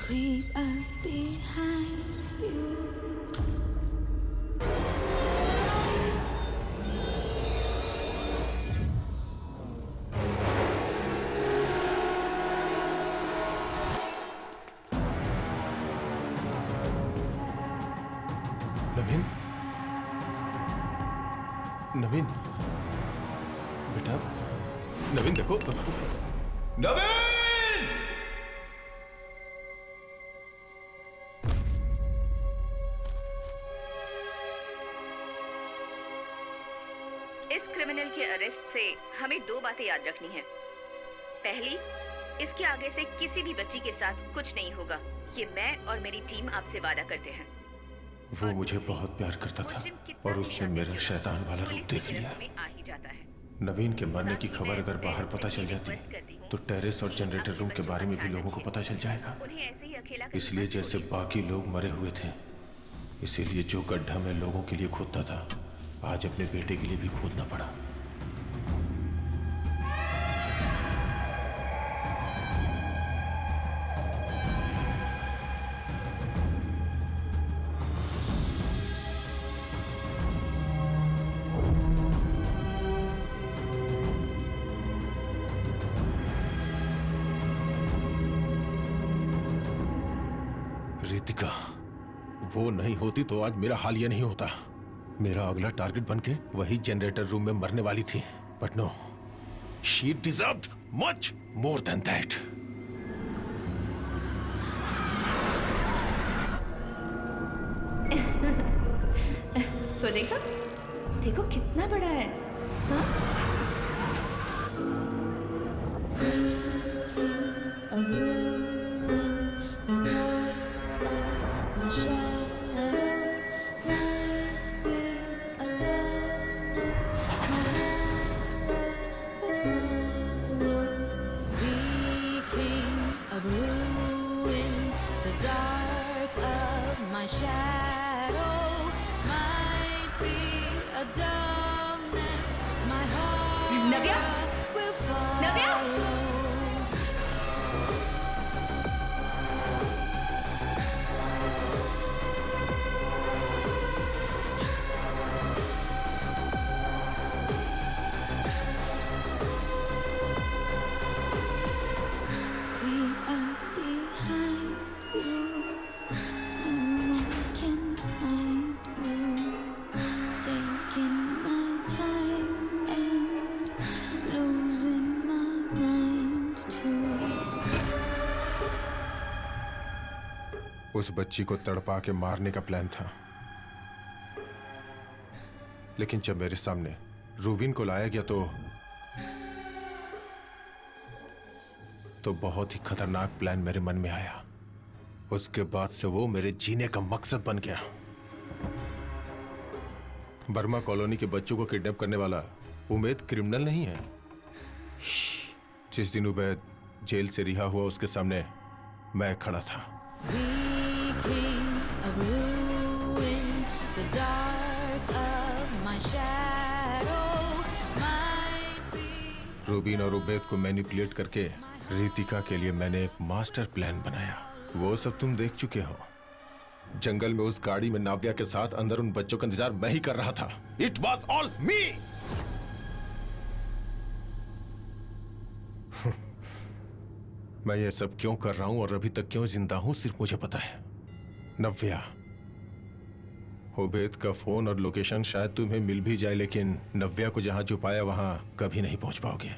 creep up behind you. नवीन, नवीन, बेटा, नवीन देखो, नवीन! इस क्रिमिनल के अरेस्ट से हमें 2 बातें याद रखनी है। पहली, इसके आगे से किसी भी बच्ची के साथ कुछ नहीं होगा। ये मैं और मेरी टीम आपसे वादा करते हैं। वो मुझे बहुत प्यार करता था और उसने मेरा शैतान वाला रूप देख लिया। आ ही जाता है। नवीन के मरने की खबर अगर बाहर पता चल जाती तो टेरेस और जनरेटर रूम के बारे में भी लोगों को पता चल जाएगा। इसलिए जैसे बाकी लोग मरे हुए थे, इसीलिए जो गड्ढा मैं लोगों के लिए खोदता था, आज अपने बेटे के लिए भी खोदना पड़ा। रितिका, वो नहीं होती तो आज मेरा हाल ये नहीं होता। मेरा अगला टारगेट बनके वही जनरेटर रूम में मरने वाली थी, but no, she deserved much more than that. तो देखो, देखो कितना बड़ा है, हाँ? नव्या, नव्या, Creep up behind you. No one can find you. Taking my time and losing my mind too. उस बच्ची को तड़पा के मारने का प्लान था, लेकिन जब मेरे सामने रूबिन को लाया गया तो बहुत ही खतरनाक प्लान मेरे मन में आया। उसके बाद से वो मेरे जीने का मकसद बन गया। बर्मा कॉलोनी के बच्चों को किडनैप करने वाला उमेद क्रिमिनल नहीं है। जिस दिन उबैद जेल से रिहा हुआ, उसके सामने मैं खड़ा था। रूबिन और उबैद को मैनिपुलेट करके रितिका के लिए मैंने एक मास्टर प्लान बनाया। वो सब तुम देख चुके हो। जंगल में उस गाड़ी में नाव्या के साथ अंदर उन बच्चों का इंतजार मैं ही कर रहा था। इट वॉज ऑल मी। मैं ये सब क्यों कर रहा हूं और अभी तक क्यों जिंदा हूं सिर्फ मुझे पता है। नव्या, उबैद का फोन और लोकेशन शायद तुम्हें मिल भी जाए, लेकिन नव्या को जहां छुपाया वहां कभी नहीं पहुंच पाओगे।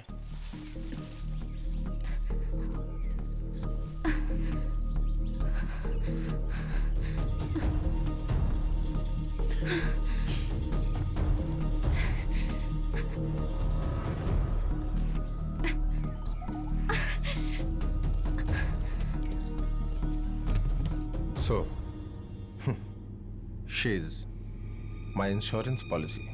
So, she's my insurance policy.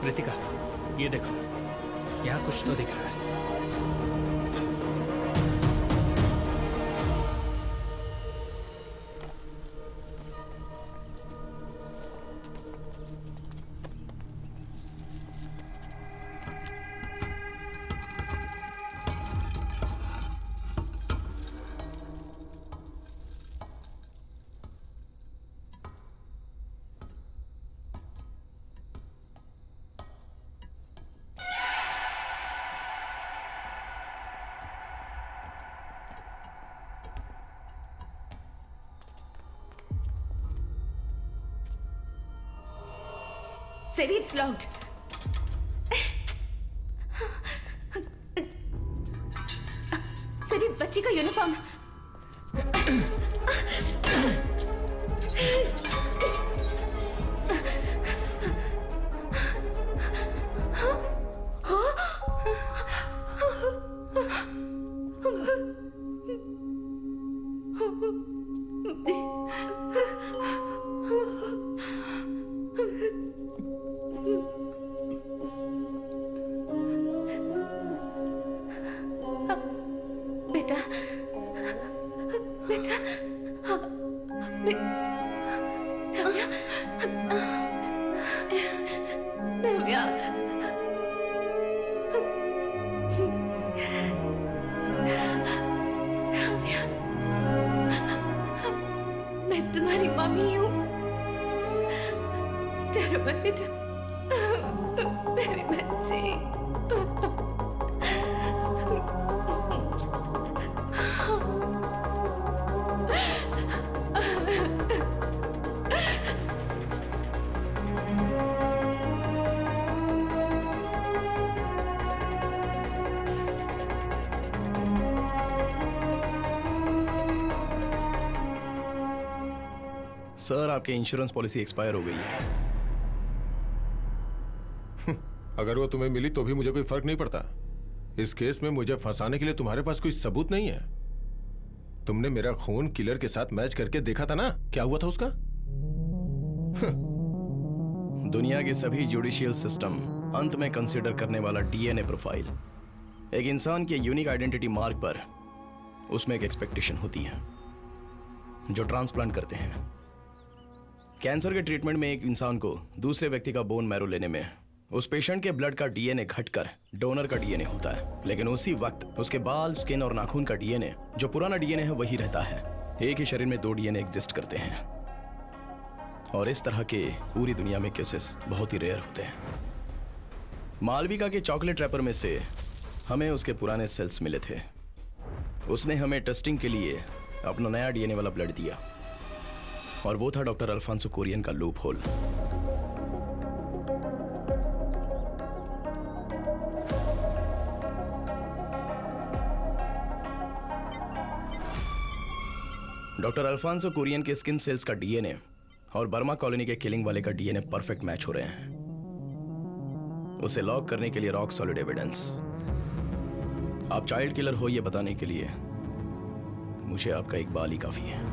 Ritika, ये देखो, यहाँ कुछ तो दिख रहा है। Sevi, it's locked. Sevi, बच्ची का यूनिफॉर्म। मैं तुम्हारी मम्मी हूँ। डरो मत बेटा, मेरी बच्ची। सर, आपकी इंश्योरेंस पॉलिसी एक्सपायर हो गई है। अगर वो तुम्हें मिली तो भी मुझे कोई फर्क नहीं पड़ता। इस केस में मुझे फंसाने के लिए तुम्हारे पास कोई सबूत नहीं है। तुमने मेरा खून किलर के साथ मैच करके देखा था ना, क्या हुआ था उसका? दुनिया के सभी जुडिशियल सिस्टम अंत में कंसीडर करने वाला डीएनए प्रोफाइल। एक इंसान के यूनिक आइडेंटिटी मार्क पर उसमें एक एक्सपेक्टेशन होती है जो ट्रांसप्लांट करते हैं। कैंसर के ट्रीटमेंट में एक इंसान को दूसरे व्यक्ति का बोन मैरो लेने में उस पेशेंट के ब्लड का डीएनए घटकर डोनर का डीएनए होता है, लेकिन उसी वक्त उसके बाल, स्किन और नाखून का डीएनए जो पुराना डीएनए है वही रहता है। एक ही शरीर में दो डीएनए एग्जिस्ट करते हैं और इस तरह के पूरी दुनिया में केसेस बहुत ही रेयर होते हैं। मालविका के चॉकलेट रैपर में से हमें उसके पुराने सेल्स मिले थे। उसने हमें टेस्टिंग के लिए अपना नया डीएनए वाला ब्लड दिया और वो था डॉक्टर अल्फांसो कुरियन का loophole. Doctor Alphonso Kurian के स्किन सेल्स का डीएनए और बर्मा कॉलोनी के किलिंग वाले का डीएनए परफेक्ट मैच हो रहे हैं। उसे लॉक करने के लिए रॉक सॉलिड एविडेंस। आप चाइल्ड किलर हो यह बताने के लिए मुझे आपका एक बाल ही काफी है।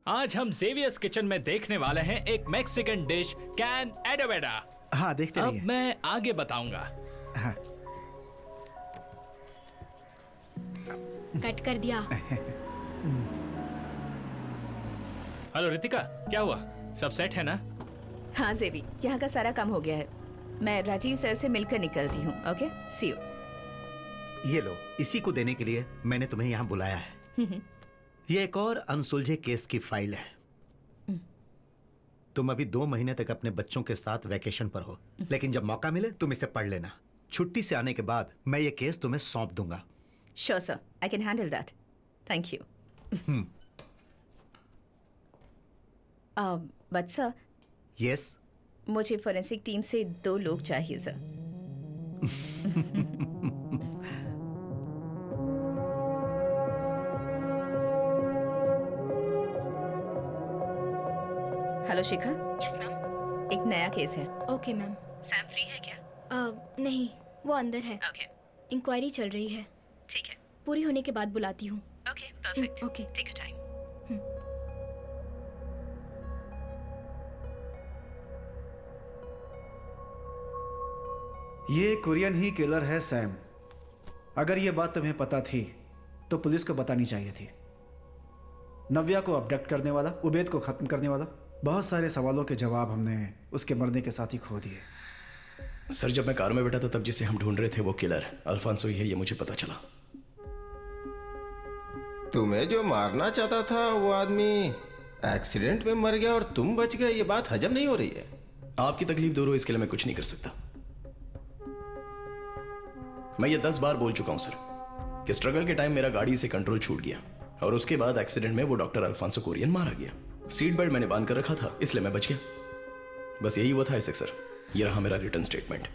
आज हम जेवियर्स किचन में देखने वाले हैं एक मैक्सिकन डिश कैन एडोवेडा। हाँ, देखते अब रहिए। मैं आगे बताऊंगा। हाँ। कट कर दिया। हेलो रितिका, क्या हुआ? सब सेट है ना? हाँ जेबी, यहाँ का सारा काम हो गया है। मैं राजीव सर से मिलकर निकलती हूँ। Okay, see you. ये लो, इसी को देने के लिए मैंने तुम्हें यहाँ बुलाया है। ये एक और अनसुलझे केस की फाइल है। तुम अभी 2 महीने तक अपने बच्चों के साथ वैकेशन पर हो, लेकिन जब मौका मिले तुम इसे पढ़ लेना। छुट्टी से आने के बाद मैं ये केस तुम्हें सौंप दूंगा। Sure sir, I can handle that. Thank you. But sir, yes, मुझे फोरेंसिक टीम से 2 लोग चाहिए sir. Hello Shikha. Yes ma'am. एक नया केस है। Okay ma'am. सैम फ्री है क्या? नहीं, वो अंदर है। ओके, इंक्वायरी चल रही है। ठीक है। पूरी होने के बाद बुलाती हूँ। Okay, perfect. Okay. Take your time. ये कोरियन ही किलर है सैम। अगर ये बात तुम्हें पता थी तो पुलिस को बतानी चाहिए थी। नव्या को अबडक्ट करने वाला, उबैद को खत्म करने वाला, बहुत सारे सवालों के जवाब हमने उसके मरने के साथ ही खो दिए। सर, जब मैं कार में बैठा था तब जिसे हम ढूंढ रहे थे वो किलर अल्फांसो ही है, ये मुझे पता चला। तुम्हें जो मारना चाहता था वो आदमी एक्सीडेंट में मर गया और तुम बच गए, ये बात हजम नहीं हो रही है। आपकी तकलीफ दूर हो इसके लिए मैं कुछ नहीं कर सकता। मैं ये 10 बार बोल चुका हूं सर कि स्ट्रगल के टाइम मेरा गाड़ी से कंट्रोल छूट गया और उसके बाद एक्सीडेंट में वो डॉक्टर अल्फांसो कोरियन मारा गया। सीट बेल्ट मैंने बांध कर रखा था इसलिए मैं बच गया। बस यही हुआ था एसेक सर। ये रहा मेरा रिटर्न स्टेटमेंट।